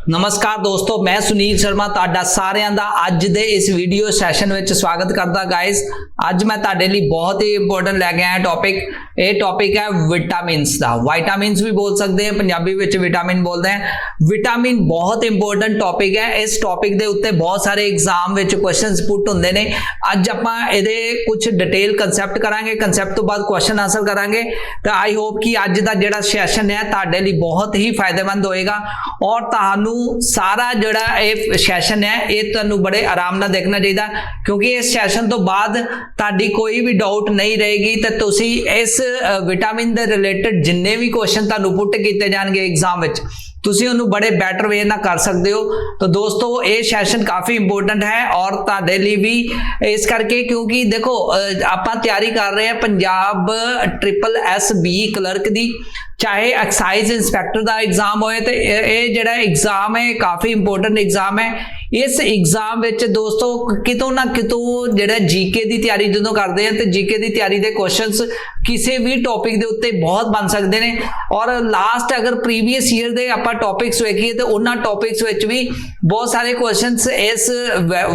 नमस्कार दोस्तों, मैं सुनील शर्मा तुहाडा सारिਆਂ ਦਾ ਅੱਜ ਦੇ ਇਸ ਵੀਡੀਓ ਸੈਸ਼ਨ ਵਿੱਚ ਸਵਾਗਤ ਕਰਦਾ। गाइस ਅੱਜ मैं ਤੁਹਾਡੇ ਲਈ बहुत ही इंपोर्टेंट ਲੈ ਕੇ ਆਇਆ टॉपिक। ਇਹ टॉपिक है विटामिन्स ਦਾ। विटामिन्स भी बोल सकते हैं, पंजाबी ਵਿੱਚ विटामिन बोलते हैं। विटामिन बहुत इंपोर्टेंट टॉपिक है। इस टॉपिक ਦੇ ਉੱਤੇ बहुत सारे एग्जाम ਵਿੱਚ क्वेश्चंस पुट ਹੁੰਦੇ ਨੇ। ਅੱਜ ਆਪਾਂ ਇਹਦੇ ਕੁਝ डिटेल कंसेप्ट ਕਰਾਂਗੇ, कंसेप्ट ਤੋਂ ਬਾਅਦ क्वेश्चन आंसर ਕਰਾਂਗੇ। ਤਾਂ आई होप कि ਅੱਜ ਦਾ ਜਿਹੜਾ ਸੈਸ਼ਨ ਹੈ ਤੁਹਾਡੇ ਲਈ बहुत ही फायदेमंद ਹੋਏਗਾ और ਤੁਹਾਨੂੰ सारा जोड़ा ये सैशन है ये तुहानू बड़े आराम नाल देखना चाहिए, क्योंकि इस सैशन तो बाद तुहाडी कोई भी डाउट नहीं रहेगी। तो तुसी इस विटामिन दे रिलेटेड जिन्ने भी क्वेश्चन तुहानू पुट कीते जाणगे एग्जाम विच तुसी उन्हें बड़े बैटर वे ना कर सकते हो। तो दोस्तों ये सैशन काफ़ी इंपोर्टेंट है और तुहाडे लई भी इस करके, क्योंकि देखो आपां तैयारी कर रहे हैं पंजाब SSB क्लर्क दी, चाहे एक्साइज इंस्पैक्टर का एग्जाम होए तो ये जिहड़ा एग्जाम है काफ़ी इंपोर्टेंट एग्जाम है। इस एग्जाम विच दोस्तों कितों ना कितों जिहड़ा जीके की तैयारी जो करते हैं तो जीके की तैयारी के क्वेश्चंस किसी भी टॉपिक के उत्ते बहुत बन सकते हैं। और लास्ट अगर प्रीवियस ईयर के आप टॉपिक्स वेखिए तो उन्होंने टॉपिक्स विच भी बहुत सारे क्वेश्चंस इस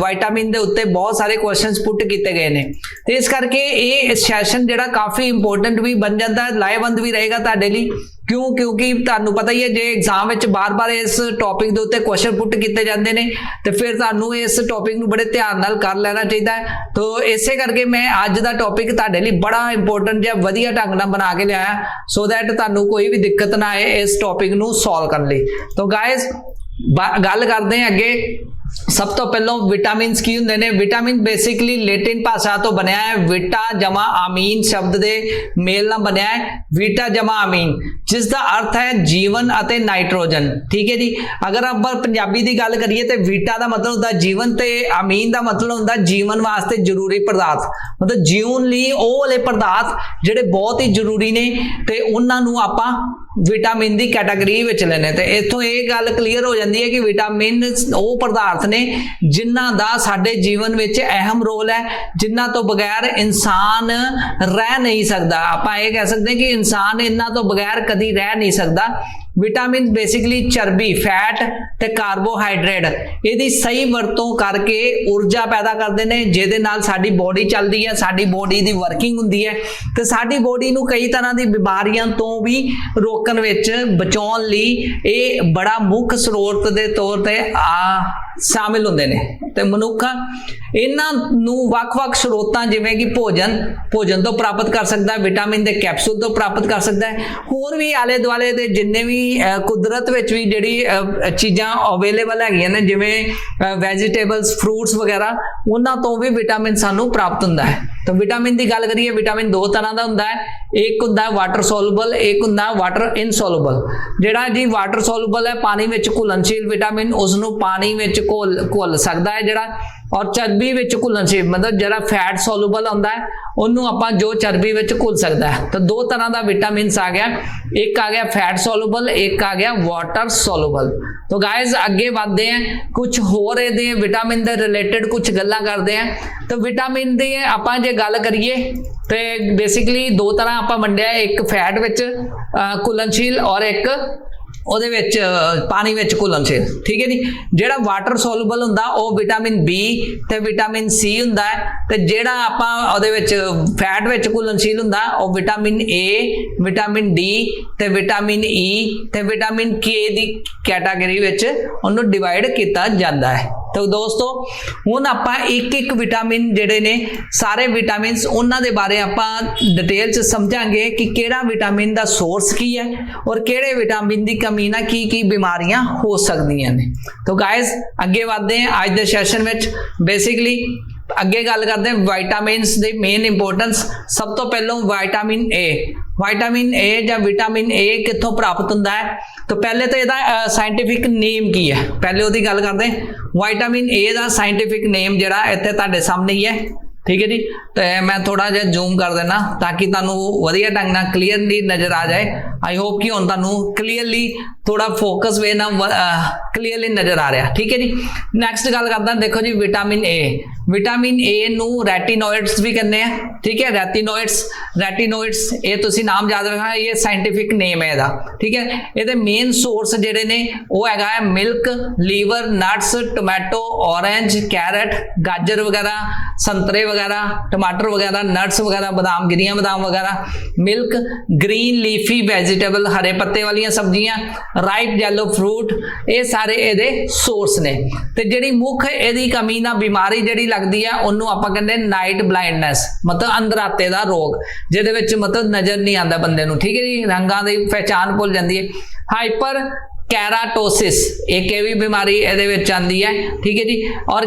विटामिन के उत्ते बहुत सारे क्वेश्चंस पुट किए गए हैं। तो इस करके ये सैशन जिहड़ा काफ़ी इंपोर्टेंट भी बन जाता है, लाहेवंद भी रहेगा तुहाडे लई। क्यों? क्योंकि तुहानू पता ही है जे एग्जाम विच बार बार इस टॉपिक के उत्ते क्वेश्चन पुट किए जाते हैं तो फिर तुहानू इस टॉपिक नू बड़े ध्यान नाल कर लेना चाहिए है। तो इसे करके मैं अज दा टॉपिक तुहाडे लई बड़ा इंपोर्टेंट जिहा वधिया ढंग नाल बना के लिया सो दैट तुहानू कोई भी दिक्कत ना आए इस टॉपिक नू सॉल्व करने लई। तो गाइज गल करते हैं अगे। सब तो पहलों विटामिन्स की होंदे ने। विटामिन बेसिकली लैटिन भाषा तो बनया है, विटा जमा आमीन शब्द दे मेल ना बनया है, विटा जमा आमीन, जिसका अर्थ है जीवन अते नाइट्रोजन। ठीक है जी। अगर आप पंजाबी की गल करिए तो विटा का मतलब होता जीवन ते आमीन का मतलब होता जीवन वास्ते जरूरी पदार्थ, मतलब जीवन लिए वो वाले पदार्थ जिहड़े बहुत ही जरूरी ने ते उन्हां नूं आपां विटामिन की कैटागरी विच लैने। तो इत्थों ये गल क्लीयर हो जाती है कि विटामिन वो पदार्थ ने जिन्हां दा साडे जीवन विच अहम रोल है, जिन्हां तो बगैर इंसान रह नहीं सकता। आपां ये कह सकते हैं कि इंसान इन्हां तो बगैर कदी रह नहीं सकता। विटामिन बेसिकली चर्बी, फैट ते कार्बोहाइड्रेट इहदी सही वरतों करके ऊर्जा पैदा करते हैं, जिहदे नाल साडी बॉडी चलदी है, साडी बॉडी दी वर्किंग हुंदी है ते साडी बॉडी नूं कई तरह दी बीमारियां तो भी रोकण विच बचाउण लई ये बड़ा मुख स्रोत दे तौर ते शामिल होंदे ने। ते मनुख इन्हां नूं वख-वख स्रोतां जिवें कि भोजन तो प्राप्त कर सकता है, विटामिन दे कैप्सूल तो प्राप्त कर सकता है, होर भी आले दुआले दे जिन्ने भी कुदरत विच भी जिहड़ी चीज़ां अवेलेबल हैगियां ने जिवें वैजीटेबल्स, फ्रूट्स वगैरह, उन्हां तो भी विटामिन सानूं प्राप्त हुंदा है। तो विटामिन की गल करिए, विटामिन दो तरह का हुंदा है, एक हुंदा है वाटर सोलूबल, एक हुंदा है वाटर इनसोलूबल। जिहड़ा जी वाटर सोलूबल है पानी विच घुलनशील विटामिन उसनूं पानी विच घुल सकता है जिहड़ा, और चर्बी विच घुलनशील मतलब जिहड़ा फैट सोलूबल हुंदा है उन्होंने आपां जो चर्बी विच घुल सकता है। तो दो तरह का विटामिन्स आ गया, एक आ गया फैट सोलूबल, एक आ गया वाटर सोलूबल। तो गाइज अगे बढ़ते हैं, कुछ होर इहदे विटामिन दे रिलेटेड कुछ गल्लां करते हैं। तो विटामिन दी आपां जे गल करिए तो बेसिकली दो तरह आपां वंडिया, एक फैट विच घुलनशील और एक ਉਹਦੇ ਵਿੱਚ पानी ਵਿੱਚ घुलनशील। ठीक है जी। ਜਿਹੜਾ वाटर सोलूबल ਹੁੰਦਾ ਉਹ विटामिन B ਤੇ विटामिन C ਹੁੰਦਾ ਹੈ, ਤੇ ਜਿਹੜਾ ਆਪਾਂ ਉਹਦੇ ਵਿੱਚ फैट ਵਿੱਚ घुलनशील ਹੁੰਦਾ ਉਹ विटामिन A, विटामिन D ਤੇ विटामिन E ਤੇ विटामिन K ਦੀ कैटागरी ਵਿੱਚ ਉਹਨੂੰ डिवाइड ਕੀਤਾ ਜਾਂਦਾ है। तो दोस्तों हुण आपां एक एक विटामिन जिहड़े ने सारे विटामिन्स उन्हां दे बारे आपां डिटेल च समझांगे कि किहड़ा विटामिन दा सोर्स की है और किहड़े विटामिन दी कमी नाल की बीमारियां हो सकदियां ने। तो गाइज अगे बढ़ते हैं आज दे सैशन विच। बेसिकली अगे गल करते हैं विटामिन्स दी मेन इंपोर्टेंस। सब तो पहलों विटामिन ए या विटामिन ए कित्थों प्राप्त होंदा है? तो पहले तो इसदा साइंटिफिक नेम की है, पहले उसकी गल करते हैं। विटामिन ए का साइंटिफिक नेम जिहड़ा इत्थे तुहाडे सामने ही है, ठीक है जी। तो मैं थोड़ा जिहा जूम कर देना ताकि तुहानू वधिया ढंग नाल क्लीयरली नज़र आ जाए। आई होप कि हुण तुहानू क्लीयरली थोड़ा फोकस वे ना क्लीयरली नज़र आ रहा, ठीक है जी। नैक्सट गल करदा, देखो जी विटामिन ए नू रेटिनोइड्स भी कहते हैं, ठीक है। रेटिनोइड्स ये तुसीं नाम याद रखना, ये साइंटिफिक नेम है इहदा, ठीक है। इहदे मेन सोर्स जिहड़े ने वो हैगा है milk, liver, nuts, tomato, orange, carrot, गाजर वगैरह, संतरे वगैरह, टमाटर वगैरह, नट्स वगैरह, बादाम, गिरियां बादाम वगैरह, मिल्क, ग्रीन लीफी वेजिटेबल, हरे पत्ते वाली सब्जियां, राइप येलो फ्रूट, ये सारे इहदे सोर्स ने। ते जिहड़ी मुख इहदी कमी ना बीमारी जिहड़ी लगदी है उन्होंने आपां कहंदे नाइट ब्लाइंडनेस, मतलब अंधराते दा रोग, जिहदे विच मतलब नज़र नहीं आंदा बंदे नूं, ठीक है जी। रंगां दी पहचान भुल जांदी है। हाइपर कैराटोसिस एक भी बीमारी इहदे विच आंदी है, ठीक है जी। और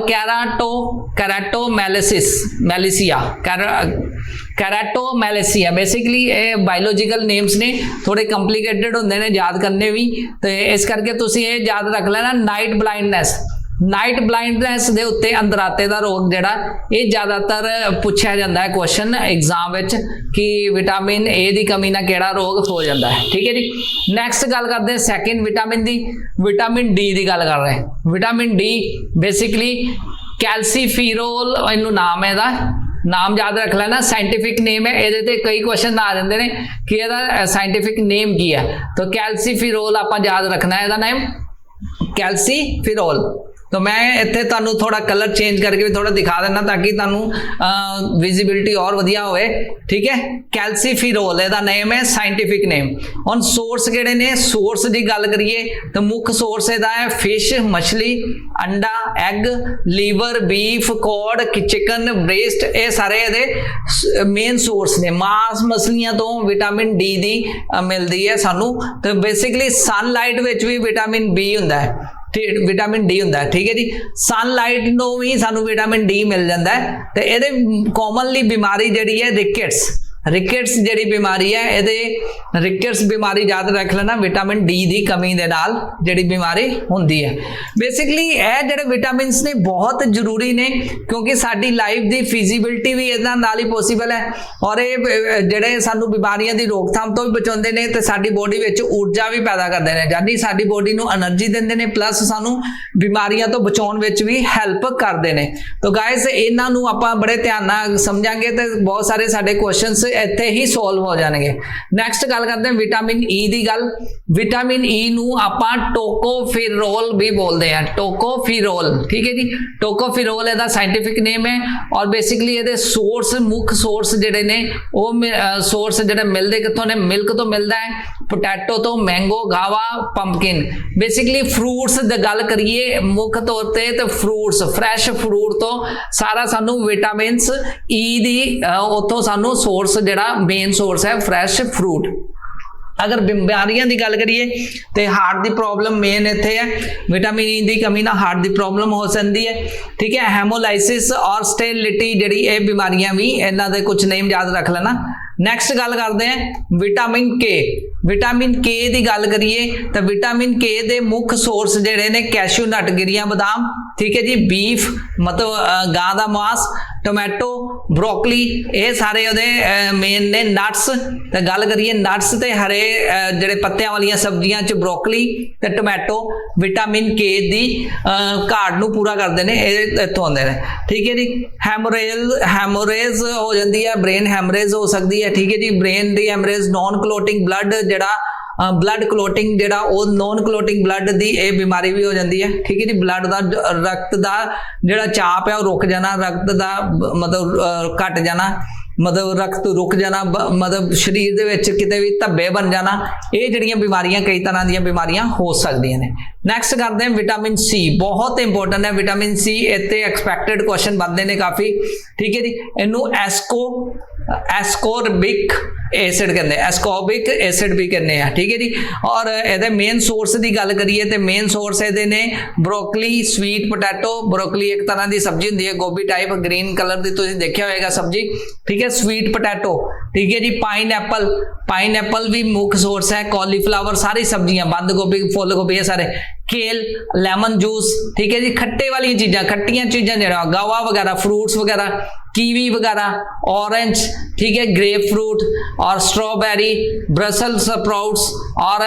कैराटोमैलेसिया बेसिकली ये बायोलॉजिकल नेम्स ने, थोड़े कंप्लीकेटेड होंदे ने याद करने भी, तो इस करके तुसीं ये याद रख लेना नाइट ब्लाइंडनेस दे उत्ते अंधराते दा रोग जिहड़ा ये ज़्यादातर पूछा जाता है क्वेश्चन एग्जाम विच कि विटामिन ए दी कमी नाल किहड़ा रोग हो जाता है, ठीक है जी। नैक्सट गल करते हैं सैकेंड विटामिन दी, विटामिन डी की गल कर रहे हैं। विटामिन डी बेसिकली कैल्सीफिरोल इनू नाम है इहदा, नाम याद रख लेना, साइंटिफिक नेम है। ये कई क्वेश्चन आ जाते हैं कि यदा साइंटिफिक नेम की है, तो कैल्सीफिरोल आप याद रखना है, नेम कैल्सीफिरोल। तो मैं इत्थे तुहानू थोड़ा कलर चेंज करके भी थोड़ा दिखा देना ताकि तुहानू विजिबिलिटी और वधिया होए, ठीक है। कैल्सीफिरोल इहदा नेम है, साइंटिफिक नेम। हुण सोर्स किहड़े ने, सोर्स की गल करिए तो मुख्य सोर्स इहदा है फिश, मछली, अंडा, egg, liver, beef, cod, chicken, breast, ये सारे इहदे मेन सोर्स ने। मांस मछलियां तो विटामिन डी दी मिलती है सानू। तो बेसिकली सनलाइट विच भी विटामिन बी हुंदा है, विटामिन डी हुंदा है, ठीक है जी। सनलाइट नो भी सानू विटामिन डी मिल जाता है। तो ये कॉमनली बीमारी जिहड़ी है रिकेट्स जिहड़ी बीमारी है, ये रिकेट्स बीमारी याद रख लेना, विटामिन डी की कमी दे नाल जिहड़ी बीमारी हुंदी है। बेसिकली ये जिहड़े विटामिन्स ने बहुत जरूरी ने, क्योंकि साडी लाइफ की फिजिबिलिटी भी इहदे नाल ही पॉसीबल है। और ये जिहड़े सानू बीमारियां की रोकथाम तो भी बचाउंदे ने, ते साडी बॉडी विच ऊर्जा भी पैदा करदे ने, यानी साडी बॉडी नूं एनर्जी दिंदे ने, प्लस सानू बीमारियां तो बचाउण विच भी हैल्प करदे ने। तो गाइस इन्हां नूं आपां बड़े ध्यान नाल समझांगे तो बहुत सारे साडे क्वेश्चनस इत्थे ही सॉल्व हो जाएंगे। नैक्सट गल करते हैं विटामिन ई की गल। विटामिन ई नूं आपां टोकोफिरोल भी बोलते हैं, टोकोफिरोल, ठीक है जी। टोकोफिरोल इहदा साइंटिफिक नेम है। और बेसिकली इहदे सोर्स मुख्य सोर्स जिहड़े ने वो सोर्स जिहड़े मिलते कित्थों ने, मिल्क तो मिलता है, पोटैटो तो, मैंगो, गावा, पंपकिन। बेसिकली फ्रूट्स दी गल करिए मुख्य तौर पे तो फ्रूट्स, फ्रैश फ्रूट तो सारा सानू विटामिन्स ई दी उत्थों सानू सोर्स जिहड़ा मेन सोर्स है फ्रैश फ्रूट। अगर बीमारियां की गल करिए तो हार्ट की प्रॉब्लम मेन इत्थे है, विटामिन ई की कमी ना हार्ट की प्रॉब्लम हो सकती है, ठीक है। हेमोलाइसिस और स्टेलिटी जिहड़ी ये बीमारियां भी, इन्हां दे कुछ नेम याद रख लेना। नैक्सट गल करते हैं विटामिन के की गल करिए तो विटामिन के दे मुख्य सोर्स जिहड़े ने कैशू नट, गिरियां बादाम, ठीक है जी, बीफ मतलब गां दा मांस, टोमैटो, ब्रोकली, ये सारे उहदे मेन ने। नट्स तो गल करिए नट्स ते हरे जिहड़े पत्तियां वालियां सब्जियां च ब्रोकली ते टोमैटो विटामिन के दी घाट नूं पूरा करते हैं, इत्थों आउंदे ने, ठीक है जी। हैमोरेज हो जाती है, ब्रेन हैमरेज हो सकती है, ठीक है जी। ब्रेन दी हैमरेज, नॉन क्लोटिंग ब्लड जिहड़ा ब्लड क्लोटिंग जिहड़ा वो नॉन क्लोटिंग ब्लड की यह बीमारी भी हो जाती है, ठीक है जी। ब्लड का रक्त का जिहड़ा चाप है वो रुक जाना, रक्त का मतलब घट जाना, मतलब रक्त रुक जाना, मतलब शरीर दे विच किते भी धब्बे बन जाना, ये जिहड़ियां बीमारियां कई तरह दी बीमारियां हो सकदियां ने। नैक्सट करते हैं विटामिन सी, बहुत इंपॉर्टेंट है विटामिन सी। इत्ते एक्सपैक्टेड क्वेश्चन बनते हैं काफ़ी, ठीक है जी। इनू एस्कोर्बिक एसिड कहते हैं, एस्कॉर्बिक एसिड भी कहते हैं, ठीक है जी। और ये मेन सोर्स की गल करिए तो मेन सोर्स ये ने ब्रोकली, स्वीट पोटैटो। ब्रोकली एक तरह की सब्जी होंगी है, गोभी टाइप ग्रीन कलर की, तुसीं देखिया होएगा सब्जी, ठीक है। स्वीट पोटैटो, ठीक है जी। पाइनएप्पल भी मुख्य सोर्स है। कॉलीफ्लावर, सारी सब्जियां, बंद गोभी, फुल गोभी, ये सारे। केल, लेमन जूस, ठीक है जी। खट्टे वाली चीज़ां, खट्टियां चीज़ां जो गावा वगैरह, फ्रूट्स वगैरह, कीवी वगैरह, ऑरेंज, ठीक है, ग्रेप फ्रूट और स्ट्रॉबेरी, ब्रसल स्प्राउट्स और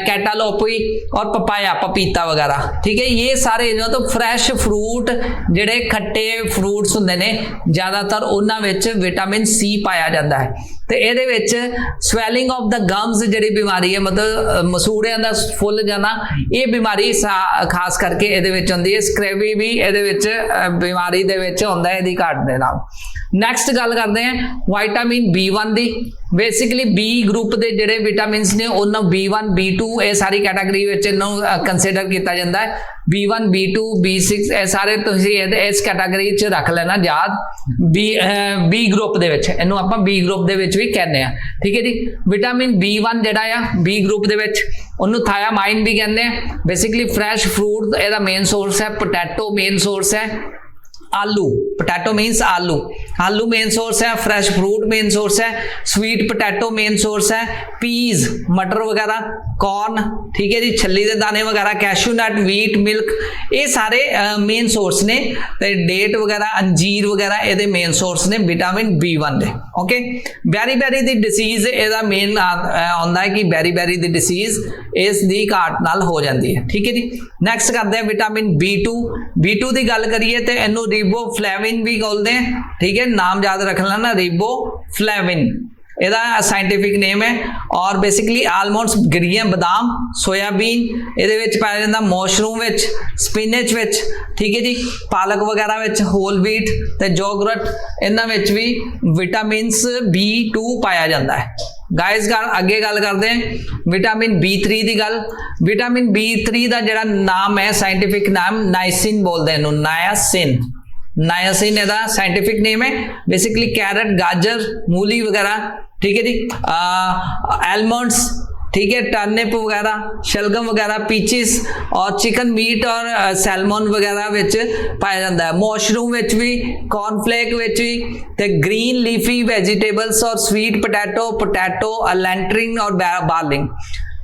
कैटालोपी और पपाया, पपीता वगैरह, ठीक है। ये सारे जो तो फ्रैश फ्रूट ਜਿਹੜੇ खट्टे फ्रूट्स ਹੁੰਦੇ ਨੇ ज़्यादातर ਉਹਨਾਂ ਵਿੱਚ विटामिन सी पाया जाता है। तो ये स्वैलिंग ऑफ द गम्स जी बीमारी है, मतलब मसूड़िया का फुल जाना, ये बीमारी खास करके ये आती है। स्क्रैबी भी ये बीमारी आता है घाट के नाल। नैक्सट गल करते हैं विटामिन B1 की। बेसिकली बी ग्रुप के जोड़े विटामिन्स ने उन्होंने B1 B2 ये सारी कैटागरी कंसिडर किया जाता है। B1 B2 B6 ये सारे इस कैटागरी च रख लेना याद। बी ग्रुप के इनू आप बी ग्रुप के भी कहने, ठीक है जी। विटामिन B1 जोड़ा आ बी ग्रुप के थायामाइन भी कहते हैं। बेसिकली फ्रैश फ्रूट यदा मेन सोर्स है, पोटैटो मेन सोर्स है, आलू, पोटैटो मीन्स आलू, आलू मेन सोर्स है, फ्रैश फ्रूट मेन सोर्स है, स्वीट पोटैटो मेन सोर्स है, पीज मटर वगैरह, कॉर्न, ठीक है जी, छली के दाने वगैरह, कैशू नट, वीट, मिल्क, ये सारे मेन सोर्स ने। डेट वगैरह, अंजीर वगैरह ये मेन सोर्स ने विटामिन B1 के। ओके, बैरी बैरी की डिसीज यदा मेन आता है कि बैरी बैरी की डिसीज इसकी घाट नाल हो जाती है, ठीक है जी। नैक्सट करते हैं विटामिन B2 की गल करिए तो इनू रिबोफ्लेविन भी बोलते हैं, ठीक है, नाम याद रख लेना, रिबोफ्लेविन ਇਹਦਾ ਸਾਇੰਟਿਫਿਕ ਨੇਮ ਹੈ। ਔਰ ਬੇਸਿਕਲੀ ਆਲਮੰਡਸ, ਗਿਰੀਆਂ, ਬਦਾਮ, ਸੋਇਆਬੀਨ ਇਹਦੇ ਵਿੱਚ ਪਾਇਆ ਜਾਂਦਾ, ਮਸ਼ਰੂਮ ਵਿੱਚ, ਸਪਿਨਚ ਵਿੱਚ, ਠੀਕ ਹੈ ਜੀ, ਪਾਲਕ ਵਗੈਰਾ ਵਿੱਚ, ਹੋਲ ਵੀਟ ਤੇ ਯੋਗਰਟ, ਇਹਨਾਂ ਵਿੱਚ ਵੀ ਵਿਟਾਮਿਨਸ B2 ਪਾਇਆ ਜਾਂਦਾ ਹੈ। गाइस अगे गल करते हैं विटामिन B3 की गल। विटामिन B3 का जो नाम है साइंटिफिक नाम नाइसिन बोलते हैं, नायासिन, नायासिन ਇਹਦਾ साइंटिफिक नेम है। बेसिकली कैरेट, गाजर, मूली वगैरह, ठीक है जी, एलमंड्स, ठीक है, टर्निप वगैरह, शलगम वगैरह, पीचिस और चिकन मीट और सैलमन वगैरह विच पाया जाता है। मशरूम विच भी, कॉर्नफ्लेक विच भी, ते ग्रीन लीफी वेजिटेबल्स और स्वीट पोटैटो, लैंटरिन और बार्लिंग,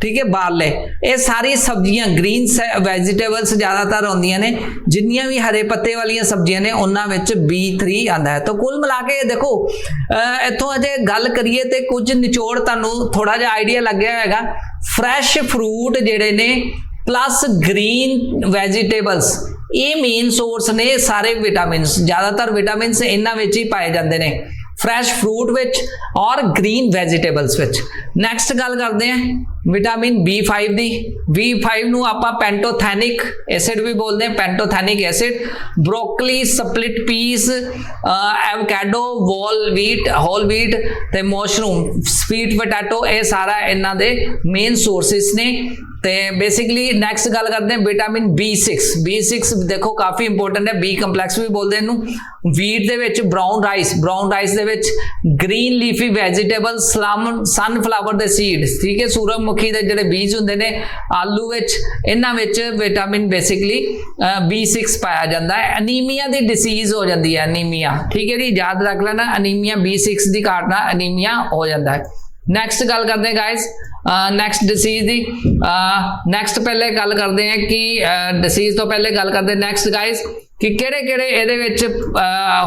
ठीक है, बारले, ये सारी सब्जियां ग्रीन वैजिटेबल्स ज़्यादातर होंदियां ने, जिन्नियां भी हरे पत्ते वाली सब्जियां ने उन्हां विच B3 आंदा है। तो कुल मिला के देखो इत्थों अजे गल करिए तो कुछ निचोड़ तुहानूं थोड़ा जिहा आइडिया लग गया होगा। फ्रैश फ्रूट जिहड़े ने प्लस ग्रीन वैजिटेबल्स ये मेन सोर्स ने सारे विटामिन्स, ज़्यादातर विटामिन्स इन्हां विच ही पाए जाते हैं, फ्रैश फ्रूट विच और ग्रीन वैजिटेबल्स विच। नैक्सट गल करते हैं विटामिन B5 की। B5 नूं आपां पेंटोथैनिक एसिड भी बोलते हैं, pantothenic acid. Broccoli, split peas, avocado, whole wheat ते मशरूम, स्वीट पोटैटो, ये सारा इन्हां दे मेन सोर्सिस ने। तो बेसिकली नैक्सट गल करते हैं विटामिन B6 देखो काफ़ी इंपोर्टेंट है, B कंपलैक्स भी बोलते हैं। वीट दे विच ब्राउन राइस दे विच ग्रीन लीफी वैजिटेबल, सनफ्लावर दे सीड्स, ठीक है, सूरजमुखी दे जिहड़े बीज हुंदे ने, आलू विच, इन्हां विच विटामिन बेसिकली B6 पाया जाता है। अनीमिया की डिसीज हो जाती है, अनीमिया, ठीक है जी, याद रख लेना, अनीमिया B6 की घाट नाल अनीमिया हो जाता है। नैक्सट गल करते हैं गाइज नैक्सट डिसीज की। नैक्सट पहले गल करते हैं कि डिसीज तो पहले गल करते हैं नैक्सट गाइज कि किहड़े-किहड़े इहदे विच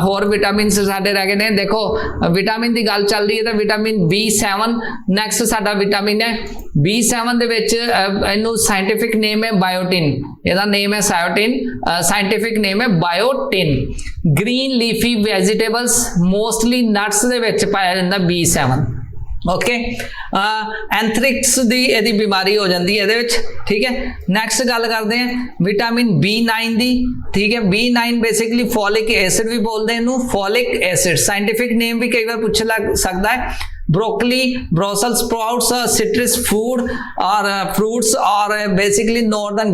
होर विटामिन साडे रह गए ने। देखो विटामिन की गल चल रही है तो विटामिन B7 नैक्सट साडा विटामिन है। B7 दे विच इहनूं साइंटिफिक नेम है बायोटिन, इहदा नेम है सायोटिन, साइंटिफिक नेम है biotin. Green leafy vegetables mostly nuts दे विच पाया जांदा B7। ओके, एंथ्रिक्स की यदि बीमारी हो जाती है ये, ठीक है। नैक्सट गल करते हैं विटामिन B9 की, ठीक है। B9 बेसिकली फॉलिक एसिड भी बोलते हैं इनू, फॉलिक एसिड साइंटिफिक नेम भी कई बार पूछ लग सकता है। Broccoli, brussels sprouts, citrus food और फ्रूट्स और basically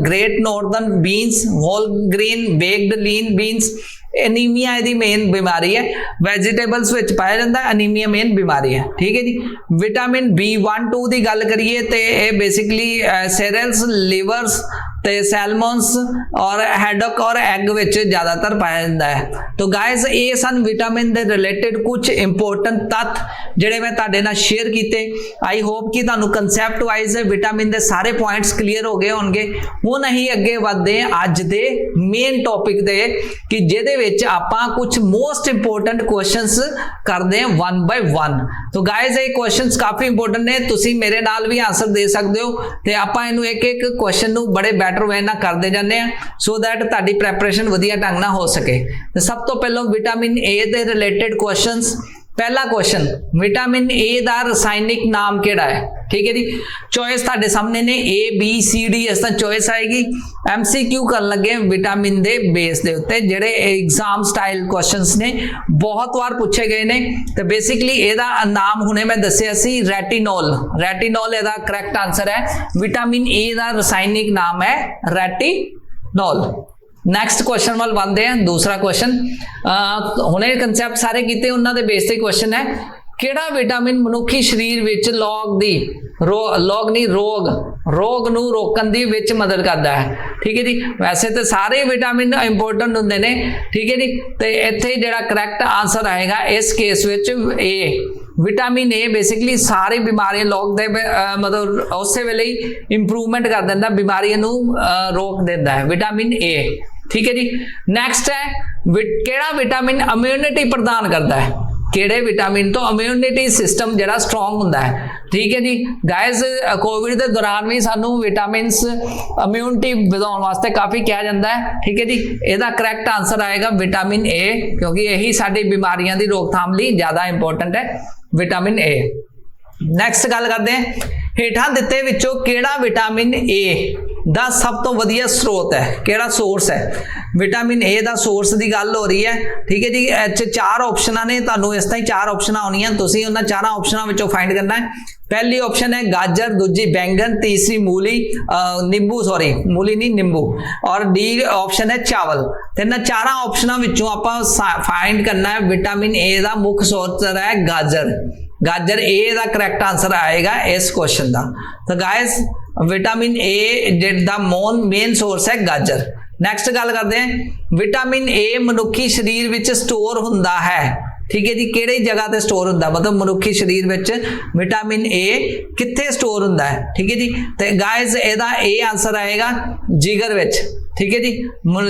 great northern beans, whole green baked lean beans. Anaemia यदि मेन बीमारी है, वैजिटेबल्स विच पाया जाता है, अनीमिया मेन बीमारी है, ठीक है जी। विटामिन B1-2 की गल करिए तो यह बेसिकली सैरल्स, लिवर्स, ਤੇ सैलमोन्स और हैडॉक और एग विच ज़्यादातर पाया जाता है। तो गाइज ये सन विटामिन दे रिलेटेड कुछ इंपोर्टेंट तत्थ जिहड़े मैं तुहाडे नाल शेयर कीते। आई होप कि तुहानूं कंसैप्ट वाइज विटामिन दे सारे पॉइंट्स क्लीयर हो गए होणगे। हुण असीं अगे वधदे हां अज दे मेन टॉपिक दे कि जिहदे विच आपां कुछ मोस्ट इंपोर्टेंट क्वेश्चंस करदे हां वन बाय वन। तो गाइज ये क्वेश्चंस काफ़ी इंपोर्टेंट ने, तुसीं मेरे नाल भी आंसर दे सकदे हो ते आपां इहनूं एक एक क्वेश्चन नूं बड़े बैटर वे नाल करदे जांदे आ सो दैट तुहाडी प्रैपरेशन वधिया ढंग नाल हो सके। ते सब तो पहलों vitamin A they related questions. पहला क्वेश्चन, विटामिन ए दा रसायनिक नाम केड़ा है? ठीक है जी, चॉइस तुहाडे सामने ने ए बी सी डी इस तरह चॉइस आएगी। MCQ कर लगे विटामिन दे बेस दे उत्ते जिहड़े एग्जाम स्टाइल क्वेश्चंस ने बहुत बार पूछे गए ने। तो बेसिकली एदा नाम हुणे मैं दस्सिया सी रेटिनॉल। रेटिनॉल एदा करैक्ट आंसर है। विटामिन ए दा रसायनिक नाम है रेटिनॉल। नैक्सट क्वेश्चन वाल बनते हैं। दूसरा क्वेश्चन हुणे कंसैप्ट सारे कीते उन्हां दे बेस ते क्वेश्चन है, किहड़ा विटामिन मनुखी शरीर विच रोग नूं रोकण दी विच मदद करदा है? ठीक है जी, वैसे तो सारे विटामिन इंपोर्टेंट हुंदे ने। ठीक है जी, तो इत्थे जिहड़ा करैक्ट आंसर आएगा इस case which A. Vitamin A basically सारी बीमारियां लोग दे मतलब उस वेले ही इंप्रूवमेंट कर दिंदा, बीमारियां नूं रोक दिंदा है विटामिन ए। ठीक है जी, नैक्सट है केड़ा विटामिन इम्यूनिटी प्रदान करता है? केड़े विटामिन तो इम्यूनिटी सिस्टम जिहड़ा स्ट्रॉन्ग हुंदा है। ठीक है जी गाइज, कोविड के दौरान भी सानू विटामिन्स इम्यूनिटी वधाउण वास्ते काफ़ी कहा जाता है। ठीक है जी, इसका करैक्ट आंसर आएगा विटामिन ए, क्योंकि यही साडी बीमारियां की रोकथाम लई ज़्यादा इंपोर्टेंट है विटामिन ए। नैक्सट गल करते हैं, हेठां दिते विचों केड़ा विटामिन ए दा सब तो वधिया स्रोत है, केड़ा सोर्स है? विटामिन ए दा सोर्स की गल हो रही है। ठीक है जी, इस चार ऑप्शन ने, तुहानूं इस तरह ही चार ऑप्शन आउणियां, तुसीं उन्हां चारां ऑप्शनां विचों फाइंड करना है। पहली ऑप्शन है गाजर, दूजी बैंगन, तीसरी मूली नींबू सॉरी मूली नहीं नींबू, और डी ऑप्शन है चावल। तो इन्हां चारां ऑप्शनां विचों आपां फाइंड करना है विटामिन ए दा मुख्य सोर्स है गाजर। गाजर ए दा करैक्ट आंसर आएगा इस क्वेश्चन का। तो गाइस विटामिन ए जिहदा मेन सोर्स है गाजर। नैक्सट गल करते हैं, विटामिन ए मनुखी शरीर विच स्टोर हुंदा है। ठीक है जी, किहड़ी जगह ते स्टोर हुंदा, मतलब मनुखी शरीर विच विटामिन ए कित्थे स्टोर हुंदा है? ठीक है जी, तो गाइस इहदा ए आंसर आएगा जिगर विच। ठीक है जी,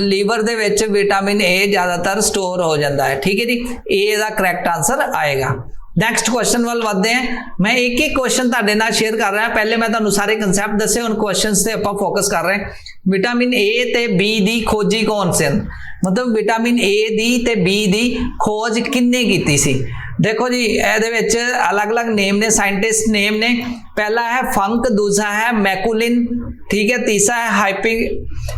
liver they which vitamin A ज़्यादातर स्टोर हो जाता है। ठीक है जी, ए दा करैक्ट आंसर आएगा। नैक्सट क्वेश्चन वाल वधदे हैं। मैं एक एक क्वेश्चन तुहाडे नाल शेयर कर रहा। पहले मैं तुहानूं सारे कंसैप्ट दस्से, हुण क्वेश्चनस ते आपां फोकस कर रहे हैं। विटामिन ए ते बी दी खोजी कौन सन? मतलब विटामिन ए दी ते बी दी खोज किन्ने कीती सी? देखो जी, ਇਹਦੇ ਵਿੱਚ अलग-अलग नेम ने, साइंटिस्ट नेम ने। पहला है फंक, दूसरा है मैकुलिन, ठीक है, तीसरा है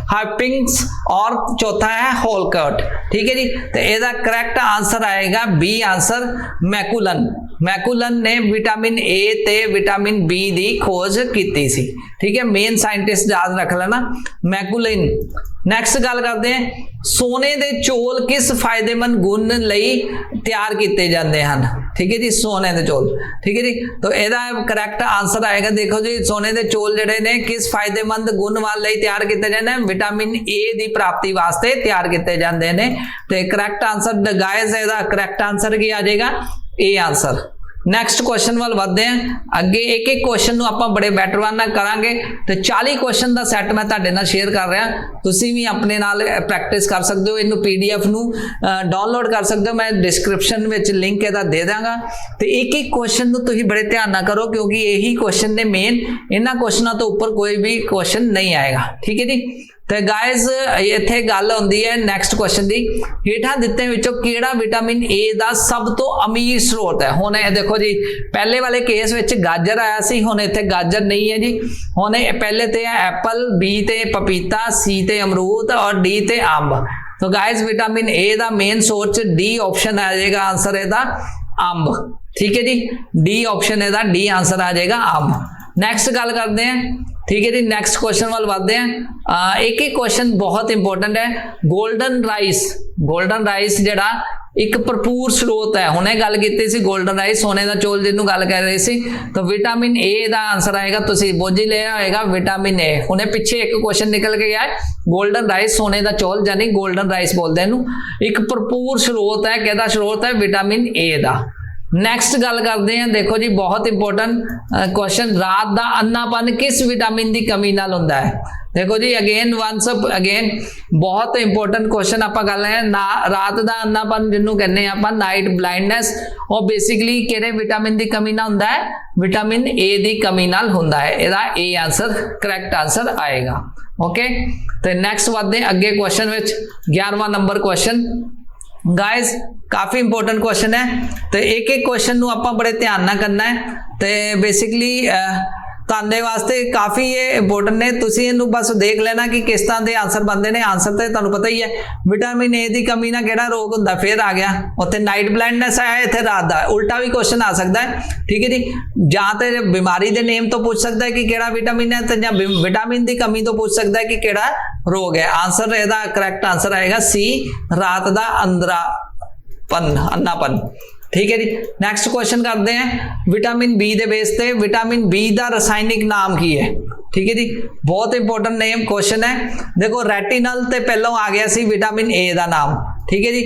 हाइपिंग्स और चौथा है होलकर्ट। ठीक है जी, तो इसका करेक्ट आंसर आएगा बी आंसर मैकुलन। मैकुलन ने विटामिन ए ते विटामिन बी दी खोज की सी। ठीक है, मेन साइंटिस्ट याद रख लेना मैकुलिन। नैक्सट गल करते हैं, सोने के चौल किस फायदेमंद गुण लई तैयार किए जाते हैं? ठीक है जी, सोने के चौल। ठीक है जी, तो यदा करैक्ट आंसर आएगा, देखो जी, सोने के चौल जिहड़े ने किस फायदेमंद गुण वाले तैयार किए जाते हैं? विटामिन ए की प्राप्ति वास्ते तैयार किए जाते हैं। तो करैक्ट आंसर गाइस, यदा करैक्ट आंसर की आ जाएगा ए आंसर। नैक्सट क्वेश्चन वाल वधदे हैं अगे। एक एक क्वेश्चन आपां बड़े बैटर वन नाल करांगे। तो 40 क्वेश्चन का सैट मैं तुहाडे नाल शेयर कर रहा, तुसीं भी अपने नाल प्रैक्टिस कर सकते हो। इनू PDF नू डाउनलोड कर सकते हो, मैं डिस्क्रिप्शन में लिंक इहदा दे दांगा। तो एक एक क्वेश्चन नू तुसीं बड़े ध्यान नाल करो, क्योंकि यही क्वेश्चन ने मेन, इन्हां क्वेश्चनों तो उपर कोई भी क्वेश्चन नहीं आएगा। ठीक है जी, तो गाइज इत्थे गल आउंदी है नैक्सट क्वेश्चन की, हेठां दित्ते विचों किहड़ा विटामिन ए दा सब तो अमीर स्रोत है? हुण देखो जी, पहले वाले केस विच गाजर आया सी, हुण इत्थे गाजर नहीं है जी। हुण पहले ते है एप्पल, बी ते पपीता, सी ते अमरूद और डी ते अंब। तो गाइज विटामिन ए दा मेन सोर्स डी ऑप्शन आ जाएगा आंसर इहदा अंब। ठीक है जी, डी ऑप्शन इहदा डी आंसर आ जाएगा अंब। नैक्सट गल करते हैं। ठीक है जी, नैक्सट क्वेश्चन वाल बढ़ते हैं। एक एक क्वेश्चन बहुत इंपॉर्टेंट है। गोल्डन राइस, गोल्डन राइस जड़ा एक भरपूर स्रोत है। हुणे गल कीती सी गोल्डन राइस सोने का चौल जिन्हों गल कर रहे सी, तो विटामिन ए का आंसर आएगा, तुसीं बुझ ही लिया होएगा विटामिन ए। हुणे पिछे एक क्वेश्चन निकल के गया है गोल्डन राइस सोने का चौल यानी गोल्डन राइस बोलते हैं इहनूं। एक भरपूर स्रोत है, कहदा स्रोत है विटामिन ए का। नैक्सट गल करते हैं, देखो जी बहुत इंपोर्टेंट क्वेश्चन, रात का अन्नापन किस विटामिन की कमी नाल हुंदा है। देखो जी अगेन वंस अगेन बहुत इंपोर्टेंट क्वेश्चन आप गल है ना, रात का अन्नापन जिन्हों कहने आप नाइट ब्लाइंडनेस, और बेसिकली किहड़े विटामिन की कमी ना हुंदा है, विटामिन ए की कमी नाल हुंदा है। इहदा ए आंसर करैक्ट आंसर आएगा। ओके, तो नैक्सट वधदे अगे क्वेश्चन विच 11वां नंबर क्वेश्चन गाइज काफ़ी इंपोर्टेंट क्वेश्चन है, तो एक एक क्वेश्चन नूं आपां बड़े ध्यान नाल करना है। तो बेसिकली तुहाडे वास्ते काफ़ी ये इंपोर्टेंट ने, तुसीं इहनूं बस देख लेना कि किस तरह के आंसर बनते हैं। आंसर तो तुहानूं पता ही है, विटामिन ए की कमी ना किहड़ा रोग हुंदा, फिर आ गया उत्थे नाइट ब्लाइंडनेस आया, इत्थे रात दा। उल्टा भी क्वेश्चन आ सकता है, ठीक है जी, जां ते बीमारी के नेम तो पूछ सकता है कि किहड़ा विटामिन है, तो जां विटामिन की कमी तो पूछ सकता है कि किहड़ा रोग है। आंसर इहदा करैक्ट आंसर आएगा सी, रात का अन्नापन। ठीक है जी, नैक्सट क्वेश्चन करते हैं विटामिन बी के बेस पे, विटामिन बी का रसायनिक नाम की है। ठीक है जी, बहुत इंपोर्टेंट नेम क्वेश्चन है। देखो रेटिनल ते पहलों आ गया सी विटामिन ए का नाम, ठीक है जी।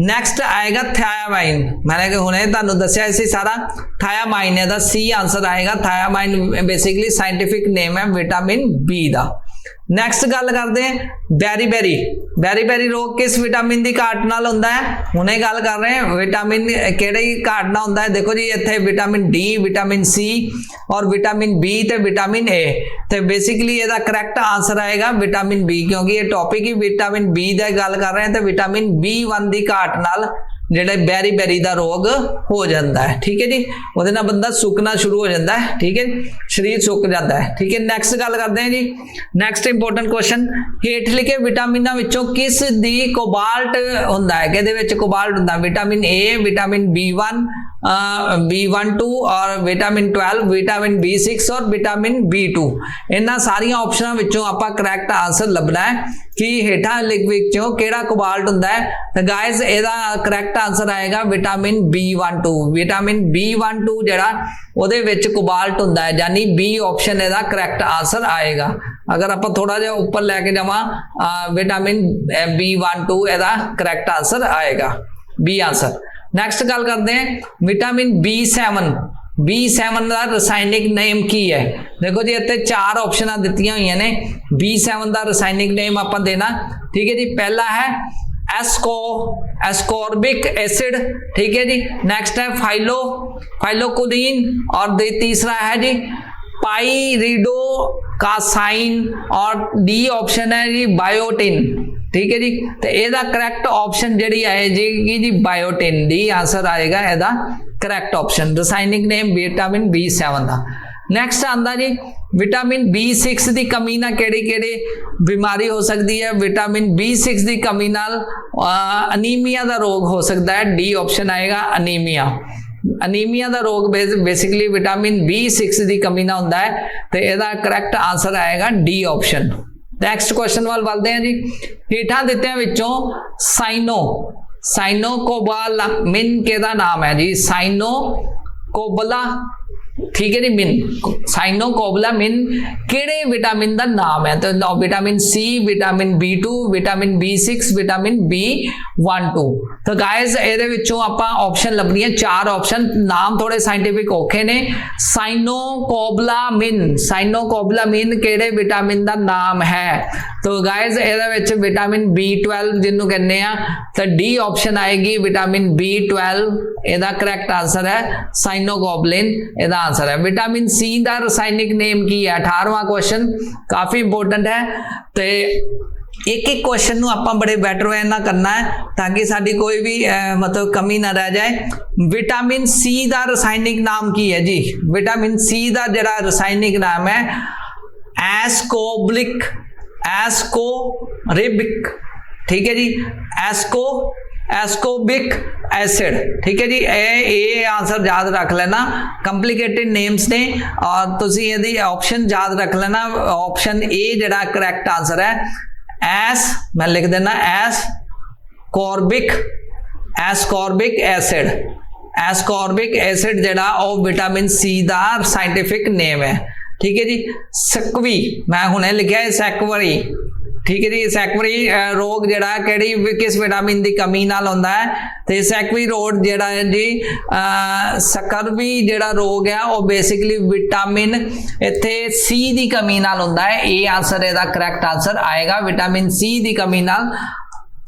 नैक्सट आएगा थायामाइन, मैंने हुणे तुहानूं दस्सिया सी सारा, थायामाइन है, सी आंसर आएगा। थायामाइन बेसिकली साइंटिफिक नेम है विटामिन बी का। नैक्सट गल करते हैं बैरीबेरी, बैरीबेरी रोग किस विटामिन की घाट नाल हुंदा है। हुणे गल कर रहे हैं विटामिन किहड़ी घाट नाल हुंदा है। देखो जी इत्थे विटामिन डी, विटामिन सी और विटामिन बी ते विटामिन ए, तो बेसिकली इहदा करैक्ट आंसर आएगा विटामिन बी, क्योंकि ये टॉपिक ही विटामिन बी की गल कर रहे हैं। तो विटामिन B1 की घाट नाल जिहड़े बैरीबेरी का रोग हो जाता है, ठीक है जी, उहदे नाल बंदा सुकना शुरू हो जाता है, ठीक है, शरीर सुक जाता है। ठीक है, नैक्सट गल करते हैं जी, नैक्सट इंपोर्टेंट क्वेश्चन, हेठ लिखे विटामिनों विचों किस दी कोबाल्ट हुंदा है, किहदे विच कोबाल्ट हुंदा, vitamin A, vitamin B1, B12 और विटामिन 12, विटामिन B6 और विटामिन B2। इन्हां सारियां ऑप्शनां विचों आपां करैक्ट आंसर लभना है कि हेठां लिख विचों किहड़ा कोबाल्ट हुंदा है। तो गाइस इहदा करैक्ट आंसर आएगा विटामिन B12। विटामिन B12 जिहड़ा उहदे विच कोबाल्ट हुंदा है, यानी बी ऑप्शन इहदा करैक्ट आंसर आएगा। अगर आप थोड़ा जिहा ऊपर लैके जावां विटामिन B12 इहदा करैक्ट आंसर आएगा, बी आंसर। नैक्सट गल करते हैं विटामिन B7, B7 का रसायनिक नेम की है। देखो जी इत्थे 4 ऑप्शन दित्तियां हुई ने, B7 का रसायनिक नेम आप देना, ठीक है जी। पहला है एस्कॉर्बिक एसिड, ठीक है जी। नेक्स्ट है फाइलोकोदीन और तीसरा है जी पाइरिडोकासाइन और डी ऑप्शन है जी बायोटिन, ठीक है जी। तो यदा करैक्ट ऑप्शन जी आएगी जी बायोटिन, डी आंसर आएगा यदा करैक्ट ऑप्शन, रसायनिक नेम विटामिन B7 का। नैक्सट आता जी विटामिन B6 की कमी ना केड़ी बीमारी हो सकती है। विटामिन B6 की कमी नाल अनीमिया का रोग हो सकता है, डी ऑप्शन आएगा अनीमिया। अनीमिया का रोग बेसिकली विटामिन B6 की कमी ना होता है, तो यदा करैक्ट आंसर आएगा डी ऑप्शन। नैक्सट क्वेश्चन वाल बढ़ते हैं जी, हेठां दित्तियां विचों साइनोकोबालामिन केदा नाम है जी, साइनोकोबला, ठीक है जी, मिन साइनोकोबलामिन केड़े विटामिन का नाम है। तो vitamin C, vitamin B2, vitamin B6, vitamin B12। तो गाइस ਇਹਦੇ ਵਿੱਚੋਂ ਆਪਾਂ ऑप्शन ਲੱਭਣੀ है, 4 ऑप्शन, नाम थोड़े साइंटिफिक औखे ने। साइनोकोबलामिन केड़े विटामिन का नाम है। तो गाइस ਇਹਦੇ ਵਿੱਚ विटामिन B12 जिन्हों कहने हैं, तो डी ऑप्शन आएगी विटामिन B12, ਇਹਦਾ करैक्ट आंसर है साइनोकोबलिन, ਇਹਦਾ आंसर है। विटामिन सी का रसायनिक नेम की है, 18वां क्वेश्चन काफी इंपोर्टेंट है। तो एक एक क्वेश्चन नूं आपां बड़े बेटर वे ना करना है ताकि साडी कोई भी मतलब कमी ना रह जाए। विटामिन सी का रसायनिक नाम की है जी, विटामिन सी का जिहड़ा रसायनिक नाम है एस्कोरिबिक, ठीक है जी, एस्कोबिक एसिड, ठीक है जी। ए आंसर याद रख लेना, कंप्लीकेटेड नेम्स ने और तुसी यदि ऑप्शन याद रख लेना। ऑप्शन ए जिहड़ा करैक्ट आंसर है मैं लिख देना ascorbic ascorbic acid. Ascorbic acid जिहड़ा वो विटामिन सी का साइंटिफिक नेम है, ठीक है जी। सक्वी मैं हुणे लिखा है सैकवरी, ठीक है जी। सैकवरी रोग जिहड़ा किहड़ी किस विटामिन की कमी नाल हुंदा है, तो सैकवरी रोग जिहड़ा है जी सकरवी जिहड़ा रोग है वो बेसिकली विटामिन इत्थे सी की कमी नाल हुंदा है। ये आंसर इहदा करैक्ट आंसर आएगा, विटामिन सी की कमी नाल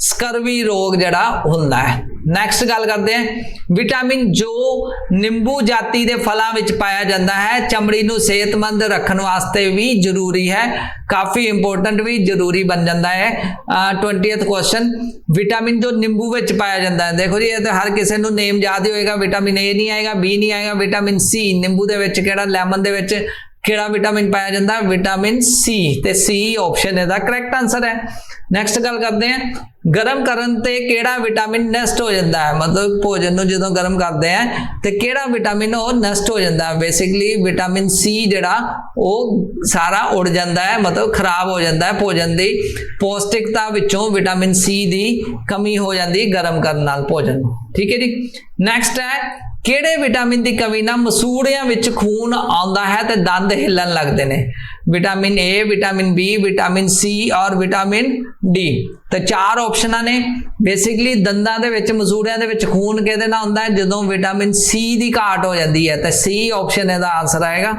स्कर्वी रोग जड़ा हुंदा है। नैक्सट गल करते हैं विटामिन जो नींबू जाति के फलों में पाया जाता है, चमड़ी नूं सेहतमंद रखने वास्ते भी जरूरी है, काफ़ी इंपोर्टेंट भी जरूरी बन जाता है। 20th क्वेश्चन, विटामिन जो नींबू में पाया जाता है, देखो जी ये तो हर किसी को नेम याद ही होएगा, विटामिन ए नहीं आएगा, बी नहीं आएगा, विटामिन सी नींबू दे विच किहड़ा लैमन दे विच किहड़ा विटामिन पाया जाता है, विटामिन सी, ते सी ऑप्शन इहदा करैक्ट आंसर है। नैक्सट गल करते हैं गर्म करन ते किहड़ा विटामिन नष्ट हो जाता है, मतलब भोजन नूं जदों गर्म करते हैं तो किहड़ा विटामिन वो नष्ट हो जाता है। बेसिकली विटामिन सी जिहड़ा वो सारा उड़ जाता है, मतलब खराब हो जाता है, भोजन की पौष्टिकता विचों विटामिन सी की कमी हो जाती गर्म करने नाल भोजन, ठीक है जी। नैक्सट है किहड़े विटामिन की कमी ना मसूड़ियां विच खून आउंदा है ते दंद हिलन लगते हैं, vitamin A, vitamin B, vitamin C और विटामिन डी। तो 4 ऑप्शन ने बेसिकली दंदां दे विच मसूड़ियां दे विच खून किहदे नाल हुंदा है, जदों विटामिन सी की घाट हो जाती है, तो सी ऑप्शन इहदा आंसर आएगा,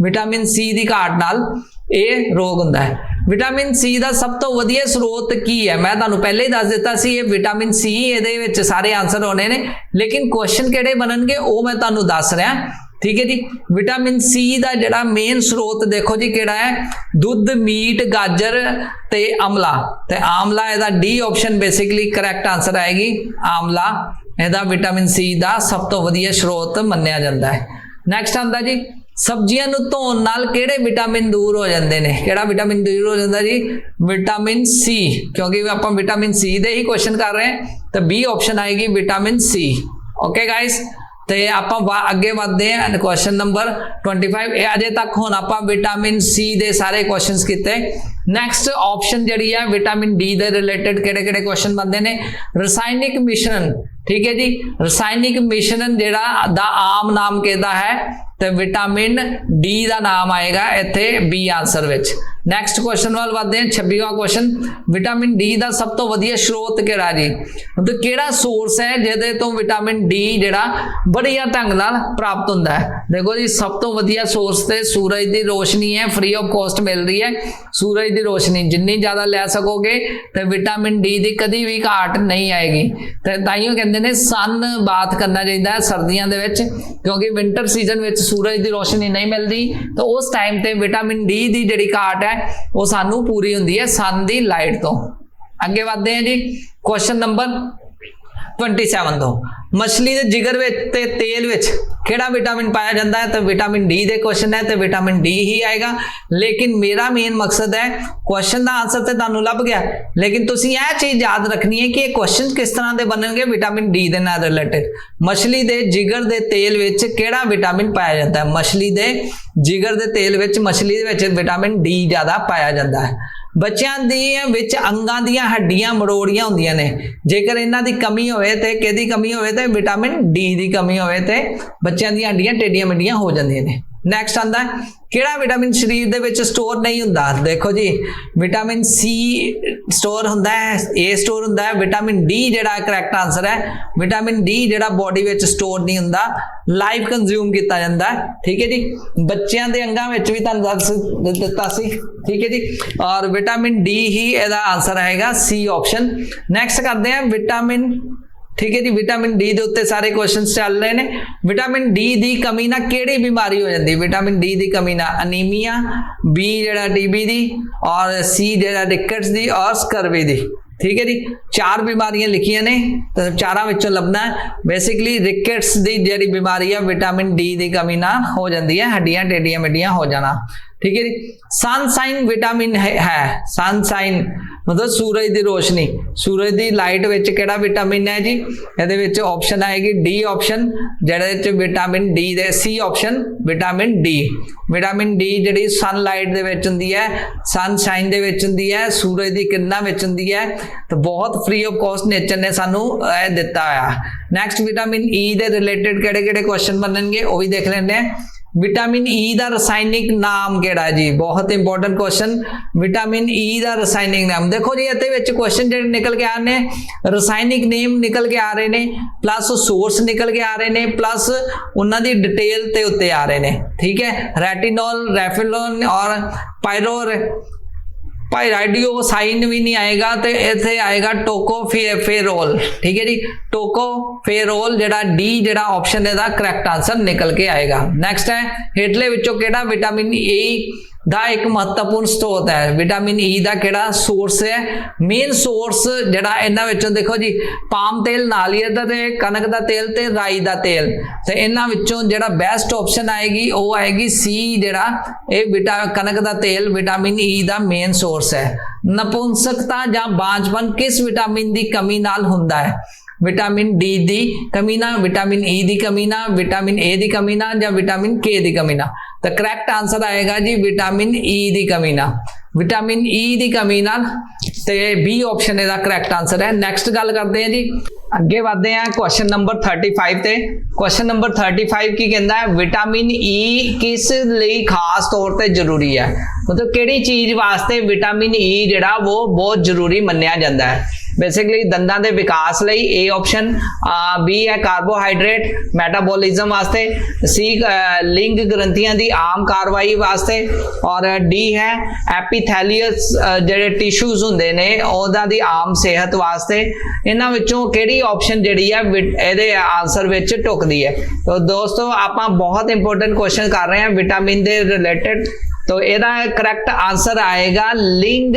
विटामिन सी की घाट नाल ये रोग हुंदा है। विटामिन सी का सब तो वधिया स्रोत की है, मैं तुहानूं पहले ही दस दिता सी ये विटामिन सी इहदे विच सारे आंसर होने ने, लेकिन क्वेश्चन किहड़े बननगे वो मैं तुहानूं दस रहा, ठीक है जी। विटामिन सी का जिहड़ा मेन स्रोत देखो जी किहड़ा है, दुध, मीट, गाजर ते आमला, ते आमला इहदा D option basically correct answer आएगी, आमला इहदा विटामिन सी का सब तो वधिया स्रोत मन्निया जाता है। नैक्सट आंदा जी सब्जियां नूं धोण नाल किहड़े विटामिन दूर हो जाते हैं, किहड़ा विटामिन दूर हो जाता जी, विटामिन सी, क्योंकि आप विटामिन सी दे ही क्वेश्चन कर रहे हैं, तो बी ऑप्शन आएगी विटामिन सी। ओके गाइस, तो आप अगे बढ़ते हैं क्वेश्चन नंबर 25। अजे तक हुण आप विटामिन सी दे सारे क्वेश्चन किए। नैक्सट ऑप्शन जी है विटामिन डी दे रिलेटेड किहड़े-किहड़े क्वेश्चन बनते हैं, रसायनिक मिश्रण, ठीक है जी। रसायनिक मिश्रण जिहड़ा दा आम नाम किहदा है, तो विटामिन डी का नाम आएगा इत्थे B answer which. Next question वाल बढ़ते हैं 26वां क्वेश्चन, विटामिन डी का सब तो वधिया स्रोत किहड़ा जी, मतलब किहड़ा सोर्स है जिहदे तो विटामिन डी जिहड़ा बढ़िया ढंग नाल प्राप्त हुंदा है। देखो जी सब तो वधिया सोर्स ते सूरज की रोशनी है, फ्री ऑफ कॉस्ट मिल रही है, सूरज की रोशनी जिन्नी ज़्यादा लै सकोगे तो विटामिन डी की कभी भी घाट नहीं आएगी। तो ताइयों कहते हैं सन बाथ करना चाहिए सर्दियों के विच, क्योंकि विंटर सीजन में सूरज की रोशनी नहीं मिलती, तो उस टाइम पर विटामिन डी की जिहड़ी घाट है वो सानू पूरी हुंदी है सन की लाइट तो। अगे बढ़ते हैं जी क्वेश्चन नंबर 27 तो, मछली के जिगर ते तेल विच किहड़ा विटामिन पाया जाता है, तो विटामिन डी दे क्वेश्चन है तो विटामिन डी ही आएगा। लेकिन मेरा मेन मकसद है क्वेश्चन का आंसर तो तुहानूं लभ गया, लेकिन तुसीं यह चीज़ याद रखनी है कि क्वेश्चन किस तरह के बननगे विटामिन डी दे नाल रिलेटेड। मछली के जिगर के तेल विच किहड़ा विटामिन पाया जाता है, मछली के जिगर के तेल विच मछली दे विच विटामिन डी ज़्यादा पाया जाता है। बच्चों दी अंगां दीयां हड्डियां मरोड़ियां होंदियां ने, जेकर इन्हां दी कमी होवे ते किहदी कमी होवे ते विटामिन डी दी कमी होवे ते बच्चों दी हड्डियां टेढ़ियां मेढ़ियां हो जांदियां ने। नैक्सट आंदा किहड़ा विटामिन शरीर दे विच स्टोर नहीं हुंदा, देखो जी विटामिन सी स्टोर हुंदा है, ए स्टोर हुंदा है, विटामिन डी जिहड़ा करैक्ट आंसर है, विटामिन डी जिहड़ा बॉडी विच स्टोर नहीं हुंदा, लाइव कंज्यूम किया जाता है, ठीक है जी। बच्चों के अंगां विच भी तुहानूं दस दित्ता सी, ठीक है जी, और विटामिन डी ही इहदा आंसर आएगा, सी ऑप्शन। नैक्सट करते हैं विटामिन, ठीक है जी, विटामिन डी के उत्ते सारे क्वेश्चन चल रहे हैं। विटामिन डी की कमी ना किहड़ी बीमारी हो जाती है, विटामिन डी की कमी ना अनीमिया, बी जिहड़ा टीबी दी, और सी जिहड़ा रिकेट्स दी और स्कर्वी दी, ठीक है जी। 4 बीमारियां लिखियां ने तो 4 विचों लभना है। बेसिकली रिकेट्स की जिहड़ी बीमारी है विटामिन डी की कमी ना हो जाती है, हड्डियां टेढ़ियां मेढ़ियां हो जाना, ठीक है जी। सनसाइन विटामिन है सनसाइन मतलब सूरज की रोशनी, सूरज की लाइट विच किहड़ा विटामिन है जी, इहदे विच ऑप्शन आएगी डी ऑप्शन, जिहदे विच विटामिन डी दे सी option vitamin D. Vitamin D जिहड़ी सनलाइट दे विच हुंदी है, सनशाइन दे विच हुंदी है, सूरज की किरणां विच हुंदी है, तो बहुत फ्री ऑफ कॉस्ट नेचर ने सानू दिता है। नैक्सट विटामिन ई दे रिलेटेड किहड़े-किहड़े क्वेश्चन बनणगे वो भी देख लैंदे हैं। विटामिन ई का रसायनिक नाम केड़ा जी, बहुत इंपॉर्टेंट क्वेश्चन। विटामिन ई का रसायनिक नाम देखो जी, इहदे विच क्वेश्चन जिहड़े निकल के आ रहे हैं, रसायनिक नेम निकल के आ रहे ने, प्लस सोर्स निकल के आ रहे ने, प्लस उन्हां दी डिटेल ते उत्ते आ रहे ने। ठीक है, रेटिनॉल, रेफिलोन और पायराइडियोसाइन भी नहीं आएगा, तो इत्थे आएगा टोकोफेरोल। ठीक है जी, टोकोफेरोल जिहड़ा डी जिहड़ा ऑप्शन इहदा करैक्ट आंसर निकल के आएगा। नैक्सट है हेठले विचों किहड़ा विटामिन ई दा एक महत्वपूर्ण स्रोत है। विटामिन ई दा किहड़ा सोर्स है, मेन सोर्स जिहड़ा इन्हां विचों देखो जी, पाम तेल, नालियर दा ते कनक दा तेल ते राई दा तेल, ते इन्हां विचों जिहड़ा बेस्ट ऑप्शन आएगी वो आएगी सी, जिहड़ा ये कनक दा तेल विटामिन ई दा मेन सोर्स है। नपुंसकता जां बांझपन किस विटामिन दी कमी नाल हुंदा है? विटामिन डी दी कमी ना, विटामिन ई दी कमी ना, विटामिन ए दी कमी ना, या विटामिन के दी कमी ना? तो करैक्ट आंसर आएगा जी विटामिन ई दी कमी ना। विटामिन ई दी कमी नाल ते बी ऑप्शन इहदा करैक्ट आंसर है। नैक्सट गल करते हैं जी, अगे बढ़ते हैं क्वेश्चन नंबर 35 ते। क्वेश्चन नंबर 35 की कहता है, विटामिन ई किस लिए खास तौर पर जरूरी है? मतलब किहड़ी चीज वास्ते विटामिन ई जिहड़ा वो बहुत जरूरी मन्निया जाता है? बेसिकली दंदां दे विकास लई ए ऑप्शन, बी है कार्बोहाइड्रेट मैटाबॉलिज्म वास्ते, सी लिंग ग्रंथियां दी आम कार्रवाई वास्ते, और डी है एपिथेलियस जिहड़े टिश्यूज हुंदे ने ओहदा दी आम सेहत वास्ते। इन्हां विचों किहड़ी ऑप्शन जिहड़ी है इहदे आंसर विच टुकदी है? तो दोस्तों आपां बहुत इंपॉर्टेंट क्वेश्चन कर रहे हैं विटामिन दे रिलेटेड, तो ਇਹਦਾ करैक्ट आंसर आएगा लिंग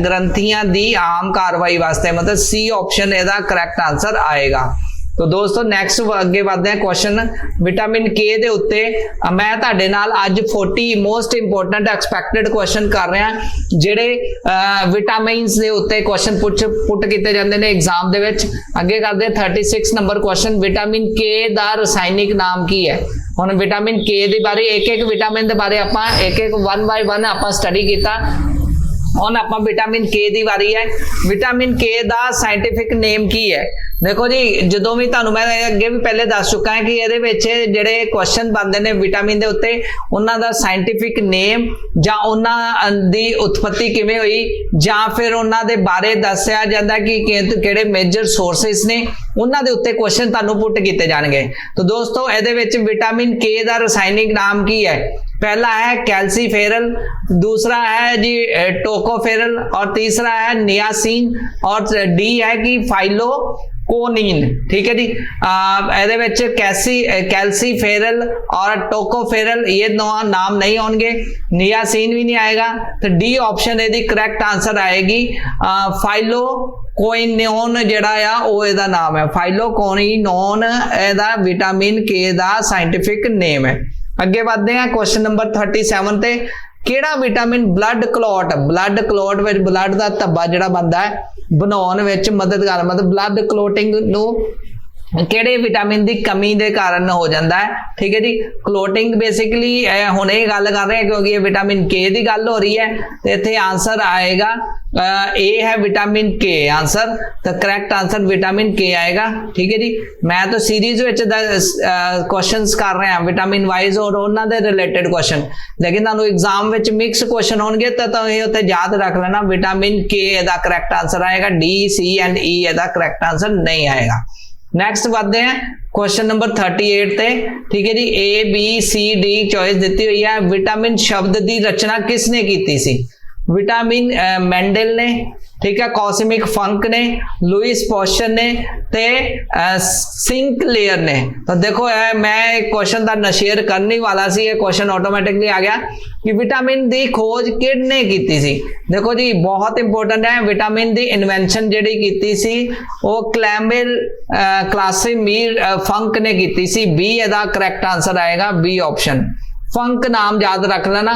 ग्रंथियां दी आम कार्रवाई वास्ते, मतलब सी ऑप्शन ਇਹਦਾ करैक्ट आंसर आएगा। तो दोस्तों नैक्सट अगे बढ़ते हैं क्वेश्चन विटामिन के दे उत्ते। मैं तुहाडे नाल अज 40 मोस्ट इंपोर्टेंट एक्सपैक्टेड क्वेश्चन कर रहा जिहड़े विटामिन्स दे उत्ते क्वेश्चन पुट किए जाते हैं एग्जाम दे विच। अगे करते 36 नंबर क्वेश्चन, विटामिन के दा रसायनिक नाम की है? हुण विटामिन के दे बारे एक विटामिन दे बारे आपां एक वन बाय वन आपां स्टडी कीता। हुण आपां विटामिन के दी बारी है। विटामिन के दा साइंटिफिक नेम की है? देखो जी, जो भी तुहानूं मैं अगे भी पहले दस चुका है कि ये जिहड़े क्वेश्चन बनते हैं विटामिन के उत्ते उन्हां दा साइंटिफिक नेम जां उन्हां दी उत्पत्ति किवें होई जां फिर उन्हां दे बारे दस्सिया जांदा कि किहड़े मेजर सोर्सेस ने, उन्हां दे उत्ते क्वेश्चन तुहानूं पुट कीते जाणगे। तो दोस्तों इहदे विच विटामिन के दा रसायनिक नाम की है? पहला है कैल्सीफेरल, दूसरा है जी टोकोफेरल, और तीसरा है नियासिन, और डी है कि फाइलोकोनिन। ठीक है जी, ਇਹਦੇ ਵਿੱਚ कैल्सीफेरल और टोकोफेरल ये नाम नहीं होंगे, नियासिन भी नहीं आएगा, तो डी ऑप्शन यदि करैक्ट आंसर आएगी फाइलोकोइनोन जिहड़ा आ वो ਇਹਦਾ नाम है। फाइलोकोइनोन ਇਹਦਾ विटामिन के दा साइंटिफिक नेम है। अगे बढ़ते हैं क्वेश्चन नंबर 37 ते, किहड़ा विटामिन ब्लड क्लॉट विच ब्लड दा धब्बा जिहड़ा बनदा है बनाउण विच मदद कर, मतलब ब्लड क्लोटिंग नूं किहड़े विटामिन की कमी के कारण हो जाता है? ठीक है जी, क्लोटिंग बेसिकली हुण ये गल कर रहे हैं क्योंकि ये विटामिन के की गल हो रही है, तो इत्थे आंसर आएगा ए है विटामिन के आंसर, तो करैक्ट आंसर विटामिन के आएगा। ठीक है जी, मैं तो सीरीज विच क्वेश्चंस कर रहे हैं विटामिन वाइज और उन्हां दे रिलेटेड क्वेश्चन, लेकिन तुहानूं एग्जाम विच मिक्स क्वेश्चन होणगे तो तुसीं उत्ते याद रख लेना विटामिन के दा करैक्ट आंसर आएगा, डी सी एंड ई दा करैक्ट आंसर नहीं आएगा। नैक्सट बढ़ते हैं क्वेश्चन नंबर 38 ते। ठीक है जी, A B C D choice दी हुई है। विटामिन शब्द की रचना किसने की सी? विटामिन मेंडल ने, ठीक है, कॉस्मिक फंक ने, लुइस पॉस्चर ने, ते सिंकलेयर ने। तो देखो मैं क्वेश्चन का शेयर करने वाला सी, ये क्वेश्चन ऑटोमेटिकली आ गया कि विटामिन की खोज किसने की सी? देखो जी बहुत इंपोर्टेंट है, विटामिन की इन्वेंशन जिहड़ी कीती सी वो क्लासिमीर फंक ने की सी। बी इसदा करैक्ट आंसर आएगा, बी ऑप्शन फंक नाम याद रख लेना,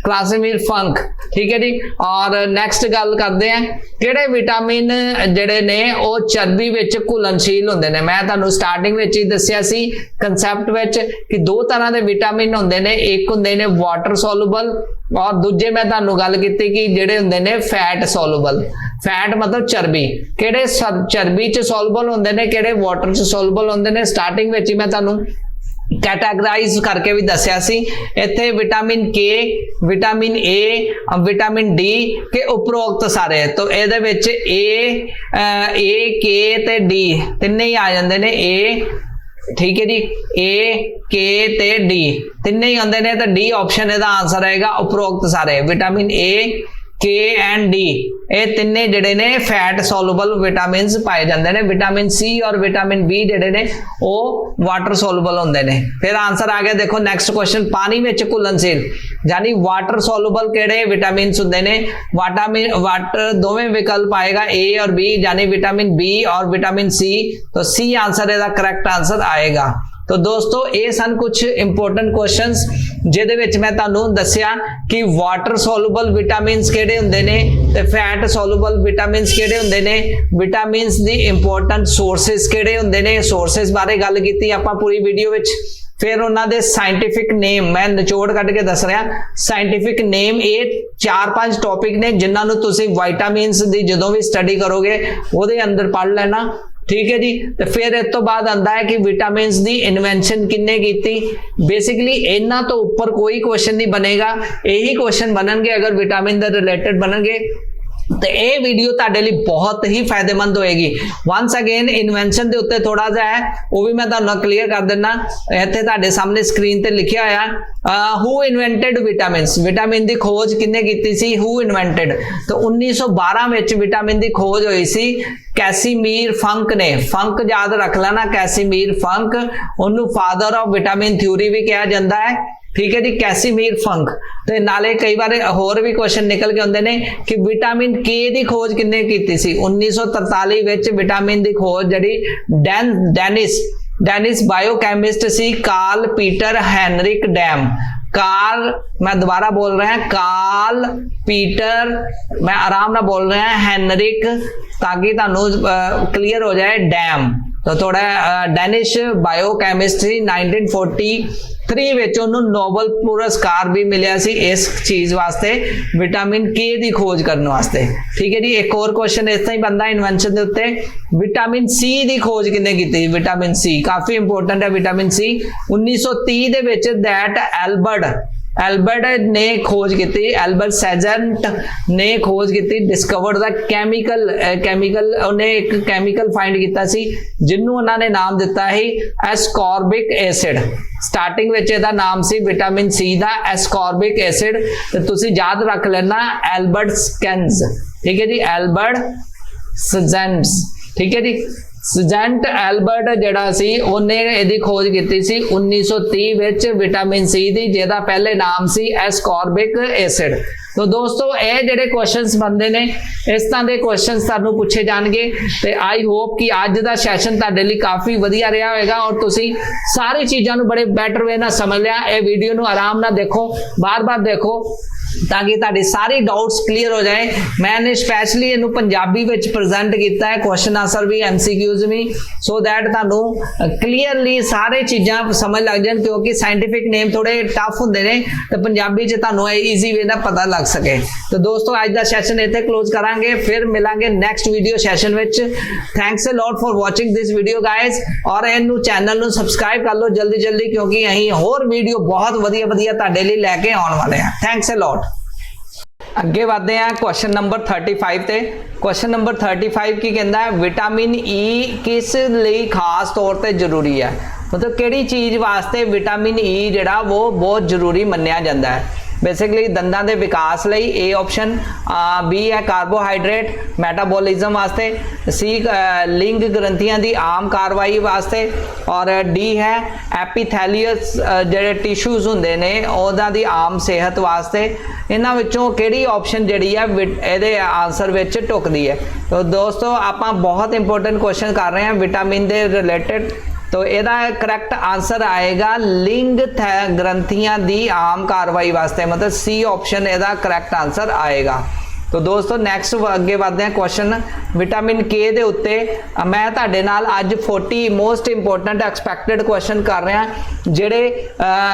क्लासीमीर फंक, ठीक है जी। और नैक्सट गल करते हैं किहड़े विटामिन जिहड़े ने वो चर्बी विच घुलनशील हुंदे ने। मैं तुहानूं स्टार्टिंग विच ही दस्सिया सी कंसैप्ट विच कि दो तरह के विटामिन हुंदे ने, एक हुंदे ने वाटर सोलूबल और दूजे मैं तुहानूं गल कीती कि जिहड़े हुंदे ने फैट सोलूबल। फैट मतलब चर्बी, किहड़े चर्बी च सोलूबल हुंदे ने, किहड़े वाटर च सोलूबल हुंदे ने। स्टार्टिंग विच ही मैं तुहानूं कैटेगराइज करके भी दसिया सी। इत्थे विटामिन के, विटामिन ए, विटामिन डी के उपरोक्त सारे, तो इहदे विच ए के ते डी तिन्ने ही आ जांदे ने। ए, ठीक है जी, ए के ते डी तिन्ने ही आंदे ने, तो डी ऑप्शन इहदा आंसर आएगा उपरोक्त सारे। विटामिन ए, के एंड डी ये तिन्ने जिहड़े ने फैट सोलूबल विटामिन पाए जाते हैं। विटामिन सी और विटामिन बी जिहड़े ने वो वाटर सोलूबल होंदे ने। फिर आंसर आ गया, देखो नेक्स्ट क्वेश्चन, पानी विच घुलनशील यानी वाटर सोलूबल किहड़े विटामिन हुंदे ने। वाटर दोवें विकल्प आएगा ए और बी, यानी विटामिन बी और विटामिन सी, तो सी आंसर इहदा करैक्ट आंसर आएगा। तो दोस्तों ये सन कुछ इंपोर्टेंट क्वेश्चंस जिहदे विच मैं तुहानूं दस्सिया कि वाटर सोलूबल विटामिन्स किहड़े हुंदे ने ते फैट सोलूबल विटामिन्स किहड़े हुंदे ने, विटामिन्स दी इंपोर्टेंट सोर्सेस किहड़े हुंदे ने, सोर्सेस बारे गल कीती आपां पूरी वीडियो विच। फिर उन्हां दे साइंटिफिक नेम मैं निचोड़ कट के दस रहा। साइंटिफिक नेम ये 4-5 टॉपिक ने जिन्हां नूं तुसीं विटामिन्स दी जदों भी स्टडी करोगे ਉਹਦੇ अंदर पढ़ लेना, ठीक है जी। तो फिर इस तो बाद आंदा है कि विटामिन्स दी इन्वेंशन किन्ने कीती। बेसिकली इन्हां तो ऊपर कोई क्वेश्चन नहीं बनेगा, यही क्वेश्चन बननगे अगर विटामिन दे रिलेटेड बननगे। तो ये वीडियो तुहाडे लई बहुत ही फायदेमंद होएगी। वंस अगेन इन्वेंशन दे उत्ते थोड़ा जा है वो भी मैं तुहानूं क्लीयर कर देना। इत्थे तुहाडे सामने स्क्रीन ते लिखिया होया हु इन्वेंटेड विटामिन्स, विटामिन दी खोज किन्ने कीती सी, हु इन्वेंटेड। तो 1912 विच विटामिन दी खोज होई सी कैसीमीर फंक ने। फंक याद रख लेना, कैसीमीर फंक, उन्होंने फादर ऑफ विटामिन थ्योरी भी कहा जाता है, ठीक है जी, कैसीमीर फंक। तो नाले कई बार होर भी क्वेश्चन निकल के आते हैं कि विटामिन के दी खोज किन्ने कीती सी। 1943 विच विटामिन दी खोज जड़ी डेनिस बायोकेमिस्ट सी Carl Peter Henrik Dam. Carl, मैं दोबारा बोल रहा है, कार्ल पीटर, मैं आराम ना बोल रहा है, हेनरिक, ताकि तुहानूं क्लियर हो जाए, डैम। तो थोड़ा डेनिश बायोकेमिस्ट्री 1943 विच उन्होंने नोबल पुरस्कार भी मिलिया सी इस चीज वास्ते, विटामिन के दी खोज करने वास्ते, ठीक है जी। एक और क्वेश्चन इस तरह ही बनता इन्वेंशन के उत्ते, विटामिन सी दी खोज किन्ने कीती। विटामिन सी काफी इंपोर्टेंट है। विटामिन सी 1930 दे विच दैट एल्बर्ट ने खोज की, एल्बर्ट सेजेंट ने खोज की, डिस्कवर्ड द कैमिकल उन्हें एक कैमिकल फाइंड किया सी जिन्होंने उन्होंने नाम दिता है एस्कॉर्बिक एसिड। स्टार्टिंग विच इहदा नाम सी विटामिन सी दा एस्कॉर्बिक एसिड। तो तुसीं याद रख लेना एल्बर्ट स्केंज, ठीक है जी, एल्बर्ट सेजेंट्स, ठीक है जी। सेजेंट एल्बर्ट जिहड़ा सी उन्हें इहदी खोज की सी 1930 विच विटामिन सी दी, जिहदा पहले नाम सी एस्कॉर्बिक एसिड। तो दोस्तों ये जिहड़े क्वेश्चंस बनते हैं इस तरह के क्वेश्चंस तुहानूं पूछे जाणगे। तो आई होप कि अज दा सैशन तुहाडे लई काफ़ी वधिया रहा होएगा और तुसीं सारी चीज़ां नूं बड़े बैटर वे नाल समझ लिया। ये वीडियो नूं आराम नाल देखो, बार बार देखो, ताकि तुहाडे सारे डाउट्स क्लीयर हो जाए। मैंने स्पैशली इनू पंजाबी विच प्रेजेंट किया है, क्वेश्चन आंसर भी MCQs भी, सो दैट तुहानूं क्लीयरली सारे चीज़ां समझ लग जाए, क्योंकि साइंटिफिक नेम थोड़े टफ होंदे ने तो पंजाबी च तुहानूं ईजी वे नाल पता लग सके। तो दोस्तों अज दा सैशन इत्थे क्लोज करांगे, फिर मिलांगे नैक्सट वीडियो सैशन विच। Thanks a lot for watching this video guys, और इनू चैनल नूं सबसक्राइब कर लो जल्दी जल्दी, क्योंकि अहीं होर वीडियो बहुत वधिया वधिया तुहाडे लई लैके आउण वाले हैं। Thanks a lot. अगे बढ़ते हैं क्वेश्चन नंबर 35 ते। क्वेश्चन नंबर 35 की कहता है विटामिन ई किस लिए खास तौर पर जरूरी है, मतलब किहड़ी चीज़ वास्ते विटामिन ई जिहड़ा वो बहुत जरूरी मन्निया जाता है। बेसिकली दंदां दे विकास लई ए ऑप्शन, बी है कार्बोहाइड्रेट मैटाबॉलिज्म वास्ते, सी लिंग ग्रंथियां दी आम कार्रवाई वास्ते, और डी है एपीथेलियस जिहड़े टिश्यूज हुंदे ने उहदा दी आम सेहत वास्ते। इन्हां विचों किहड़ी ऑप्शन जिहड़ी है इहदे आंसर विच टुकदी है। तो दोस्तों आपां बहुत इंपोर्टेंट क्वेश्चन कर रहे हैं विटामिन दे रिलेटेड, तो ਇਹਦਾ ਕਰੈਕਟ ਆਨਸਰ ਆਏਗਾ ਲਿੰਗ ਗ੍ਰੰਥੀਆਂ ਦੀ ਆਮ ਕਾਰਵਾਈ ਵਾਸਤੇ, मतलब सी ऑप्शन ਇਹਦਾ ਕਰੈਕਟ ਆਨਸਰ ਆਏਗਾ। तो दोस्तों नैक्सट अगे बढ़ते हैं क्वेश्चन विटामिन के दे उत्ते मैं तुहाडे नाल अज 40 मोस्ट इंपोर्टेंट एक्सपैक्टेड क्वेश्चन कर रहा जिहड़े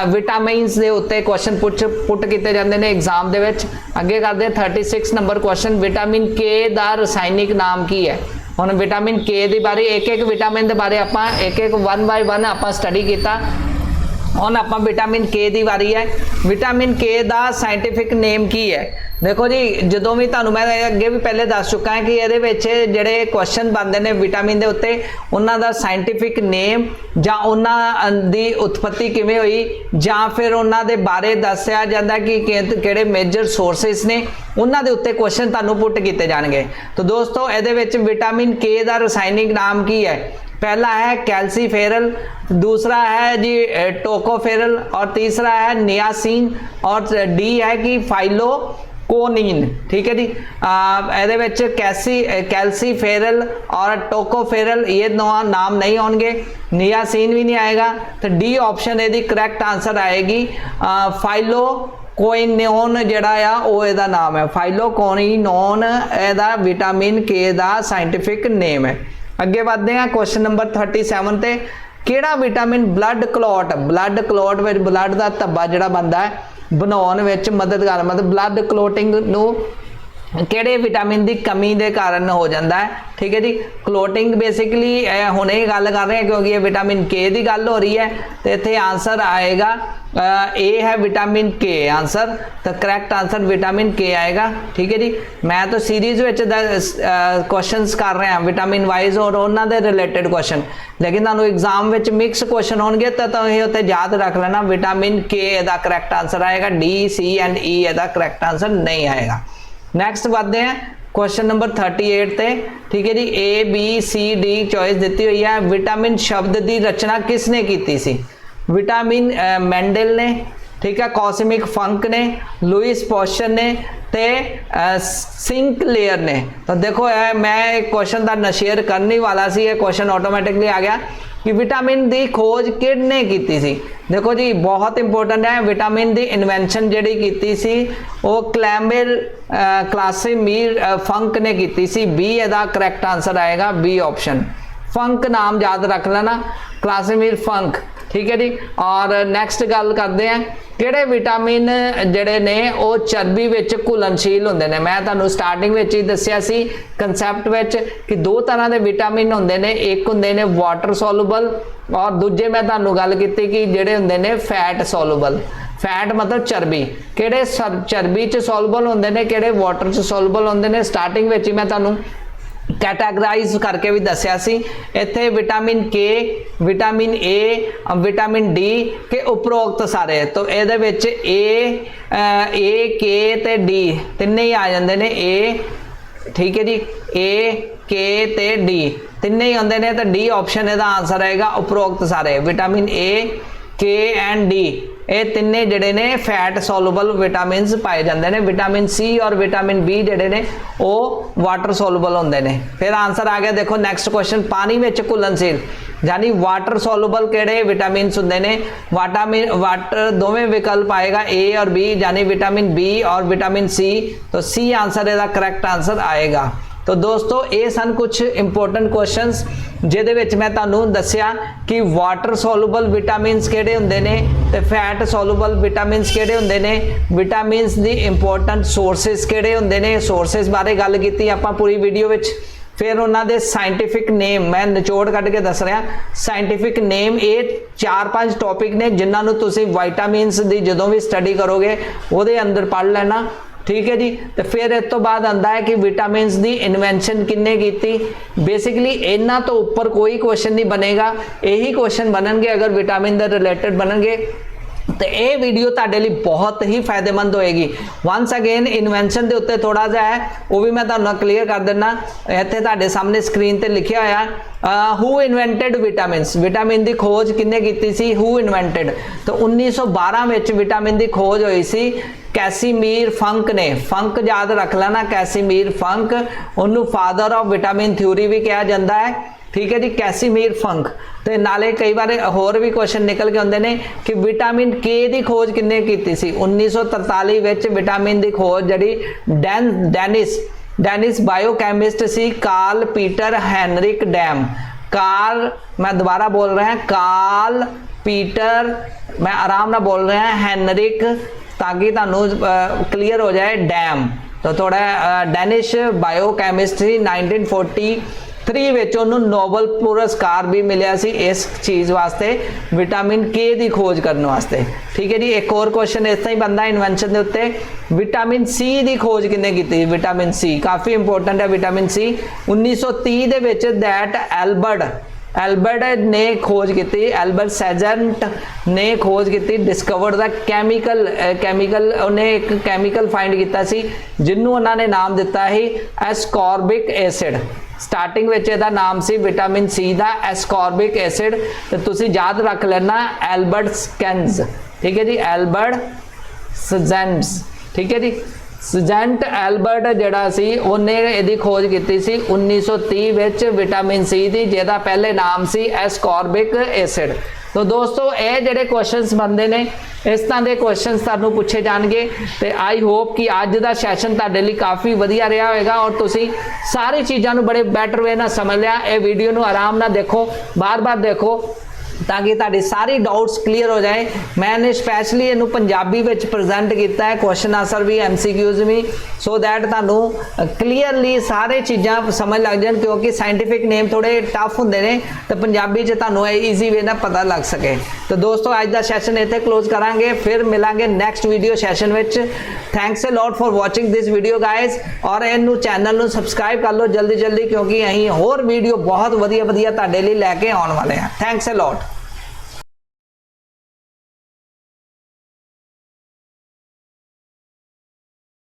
विटामिन्स दे उत्ते क्वेश्चन पुट किए जाते हैं एग्जाम दे विच। अगे करते हैं 36 नंबर क्वेश्चन विटामिन के दा रसायनिक नाम की है। हुण विटामिन के दी बारे एक विटामिन दे बारे आपां एक वन बाय वन आपां स्टडी किया। हुण आपां विटामिन के दी बारी है। विटामिन के दा साइंटिफिक नेम की है? देखो जी जो भी तुहानूं मैं अगे भी पहले दस चुका है कि ये जिहड़े क्वेश्चन बनते हैं विटामिन के उत्ते उन्हां दा साइंटिफिक नेम जां उन्हां दी उत्पत्ति किवें होई जां फिर उन्हां दे बारे दस्सिया जांदा कि किहड़े मेजर सोर्सिस ने उन्हां दे उत्ते क्वेश्चन तुहानूं पुट कीते जाणगे। तो दोस्तों इहदे विच विटामिन के दा रसायनिक नाम की है? पहला है कैल्सीफेरल, दूसरा है जी टोकोफेरल और तीसरा है नियासिन और डी है कि फाइलोकोनिन। ठीक है जी। ਇਹਦੇ ਵਿੱਚ कैल्सीफेरल और टोकोफेरल ये नाम नहीं होंगे, नियासिन भी नहीं आएगा। तो डी ऑप्शन यदि करैक्ट आंसर आएगी। फाइलोकोइनोन जिहड़ा आ वो इहदा नाम है, फाइलोकोइनोन इहदा विटामिन के दा साइंटिफिक नेम है। अगे बढ़ते हैं क्वेश्चन नंबर 37 ते किहड़ा विटामिन ब्लड क्लॉट विच ब्लड का धब्बा जिहड़ा बनता है बनाउण विच मददगार, मतलब ब्लड क्लोटिंग नूं किहड़े विटामिन की कमी के कारण हो जाता है। ठीक है जी। क्लोटिंग बेसिकली हुणे गल कर रहे हैं क्योंकि ये विटामिन के की गल हो रही है। तो इत्थे आंसर आएगा ए है विटामिन के आंसर। तो करैक्ट आंसर विटामिन के आएगा। ठीक है जी। मैं तो सीरीज में क्वेश्चंस कर रहा विटामिन वाइज और उन्होंने रिलेटेड क्वेश्चन, लेकिन तुहानूं एग्जाम में मिक्स क्वेश्चन होंगे तो उत्ते याद रख लेना विटामिन के इहदा करैक्ट आंसर आएगा। डी सी एंड ई इहदा करैक्ट आंसर नहीं आएगा। नैक्सट बढ़ते हैं क्वेश्चन नंबर 38 ते। ठीक है जी। A B C D choice दी हुई है। विटामिन शब्द की रचना किसने की सी? विटामिन मेंडल ने, ठीक है, कॉस्मिक फंक ने, लुइस पॉस्चर ने ते सिंकलेयर ने। तो देखो मैं एक क्वेश्चन का शेयर करने वाला सी, ये क्वेश्चन ऑटोमैटिकली आ गया कि विटामिन की खोज किसने की सी। देखो जी बहुत इंपोर्टेंट है। विटामिन की इन्वेंशन जिहड़ी कीती सी वो क्लासिमिर फंक ने की सी। बी इहदा करैक्ट आंसर आएगा, बी ऑप्शन। फंक नाम याद रख लेना, क्लासिमिर फंक। ठीक है जी। और नैक्सट गल करते हैं किहड़े विटामिन जिहड़े ने वो चर्बी विच घुलनशील हुंदे ने। मैं तुहानूं स्टार्टिंग विच ही दस्सिया सी कंसैप्ट विच कि दो तरह के विटामिन हुंदे ने, एक हुंदे ने वाटर सोलूबल और दूजे मैं तुहानूं गल कीती कि जिहड़े हुंदे ने फैट सोलूबल। फैट मतलब चर्बी, किहड़े चर्बी च सोलूबल हुंदे ने, किहड़े वाटर च सोलूबल हुंदे ने। स्टार्टिंग विच ही मैं तुहानूं कैटेगराइज करके भी दसिया सी। इत्थे विटामिन के, विटामिन ए, विटामिन डी के उपरोक्त सारे। तो ये विच ए के ते डी तिन्ने ही आ जाते हैं। ए ठीक है जी, ए के ते डी तिन्ने ही आते हैं। तो डी ऑप्शन इसका आंसर आएगा उपरोक्त सारे। विटामिन ए, के एंड डी ये तिन्ने जिहड़े ने फैट सोलूबल विटामिन्स पाए जाते हैं। विटामिन सी और विटामिन बी जिहड़े ने वो वाटर सोलूबल होंदे ने। फिर आंसर आ गया देखो नैक्सट क्वेश्चन, पानी में घुलनशील यानी वाटर सोलूबल किहड़े विटामिन्स होंदे ने? वाटर दोवें विकल्प आएगा ए और बी, यानी विटामिन बी और विटामिन सी। तो सी आंसर इसका करैक्ट आंसर आएगा। तो दोस्तों ये सन कुछ इंपोर्टेंट क्वेश्चनस जिहदे विच मैं तुहानूं दस्सिया कि वाटर सोलूबल विटामिन्स किहड़े हुंदे ने ते फैट सोलूबल विटामिन्स किहड़े हुंदे ने, विटामिन्स दी इंपोर्टेंट सोर्सिस किहड़े हुंदे ने, सोर्सिस बारे गल कीती आपां पूरी वीडियो विच। फिर उन्होंने साइंटिफिक नेम मैं निचोड़ कट के दस रहा। साइंटिफिक नेम ये 4-5 टॉपिक ने जिन्होंने तुसी विटामिन्स की जो भी स्टडी करोगे वो अंदर पढ़ लेना। ठीक है जी। तो फिर इस तो बाद आता है कि विटामिन्स की इन्वेंशन किन्ने की। बेसिकली इन्हां तो ऊपर कोई क्वेश्चन नहीं बनेगा, यही क्वेश्चन बननगे अगर विटामिन के रिलेटेड बननगे। तो ये वीडियो तुहाडे लई बहुत ही फायदेमंद होएगी। वंस अगेन इन्वेंशन के उत्ते थोड़ा जा है वो भी मैं तुहानूं क्लीयर कर देना। इत्थे तुहाडे सामने स्क्रीन ते लिखिया होया हू इन्वेंटेड विटामिन्स, विटामिन की खोज किन्ने कीती सी? हू इन्वेंटेड। तो 1912 में विटामिन की खोज हुई सी कैसीमीर फंक ने। फंक याद रख लेना, कैसीमीर फंक। उन्होंने फादर ऑफ विटामिन थ्योरी भी कहा जाता है। ठीक है जी, कैसीमीर फंक। तो नाले कई बार होर भी क्वेश्चन निकल के आते हैं कि विटामिन के की खोज किन्ने की सी? 1943 विच विटामिन की खोज जी डेनिस बायोकैमिस्ट सी Carl Peter Henrik Dam. Carl, मैं दोबारा बोल रहा हूँ, कार्ल पीटर, मैं आराम ना बोल रहा हूँ, हैनरिक, ताकि तुहानू क्लीयर हो जाए, डैम। तो थोड़ा डेनिश बायोकैमिस्ट 1943 ਵਿੱਚ ਉਹਨੂੰ ਨੋਬਲ ਪੁਰस्कार भी मिलिया सी इस चीज़ वास्ते, विटामिन के की खोज करने वास्ते। ठीक है जी, एक और क्वेश्चन इस तरह ही बनता इन्वेंशन के उत्ते, विटामिन सी की खोज किन्ने की? विटामिन सी काफ़ी इंपोर्टेंट है। विटामिन सी 1930 ਦੇ ਵਿੱਚ दैट एल्बर्ट ने खोज की, एल्बर्ट सैजेंट ने खोज की, डिस्कवर्ड द कैमिकल उन्हें एक कैमिकल फाइंड किया सी जिन्होंने उन्होंने नाम दिता ही एस्कॉर्बिक एसिड। स्टार्टिंग में इसका नाम सी विटामिन सी का एस्कॉर्बिक एसिड। तो तुसी याद रख लेना एल्बर्ट स्कैंस। ठीक है जी, एल्बर्ट सजेंट्स। ठीक है जी, सजेंट एल्बर्ट जड़ा सी उन्हें इसकी खोज की सी 1930 विच विटामिन सी की, जिहदा पहले नाम सी एस्कॉर्बिक एसिड। तो दोस्तों ये जिहड़े क्वेश्चनस बनते हैं इस तरह के क्वेश्चनस तुहानू पूछे जाएंगे। तो आई होप कि अज का सैशन तुहाडे लई काफ़ी वधिया रहा होगा और तुसी सारी चीज़ों को बड़े बैटर वे नाल समझ लिया। ये वीडियो नू आराम नाल देखो, बार बार देखो, ताकि तुहाडी सारी डाउट्स क्लीयर हो जाए। मैंने स्पैशली इनू पंजाबी विच प्रेजेंट किया है, क्वेश्चन आंसर भी MCQs भी, सो दैट तुहानू क्लीयरली सारे चीज़ां समझ लग जाए, क्योंकि साइंटिफिक नेम थोड़े टफ होंदे ने, तो पंजाबी च तुहानू ईजी वे ना पता लग सके। तो दोस्तों अज का सैशन इत्थे क्लोज करांगे, फिर मिलांगे नैक्सट वीडियो सैशन विच। Thanks a lot for watching this video guys, और इनू चैनल नू सबसक्राइब कर लो जल्दी जल्दी, क्योंकि अहीं होर वीडियो बहुत वधिया वधिया तुहाडे लई लैके आउण वाले हैं। Thanks a lot.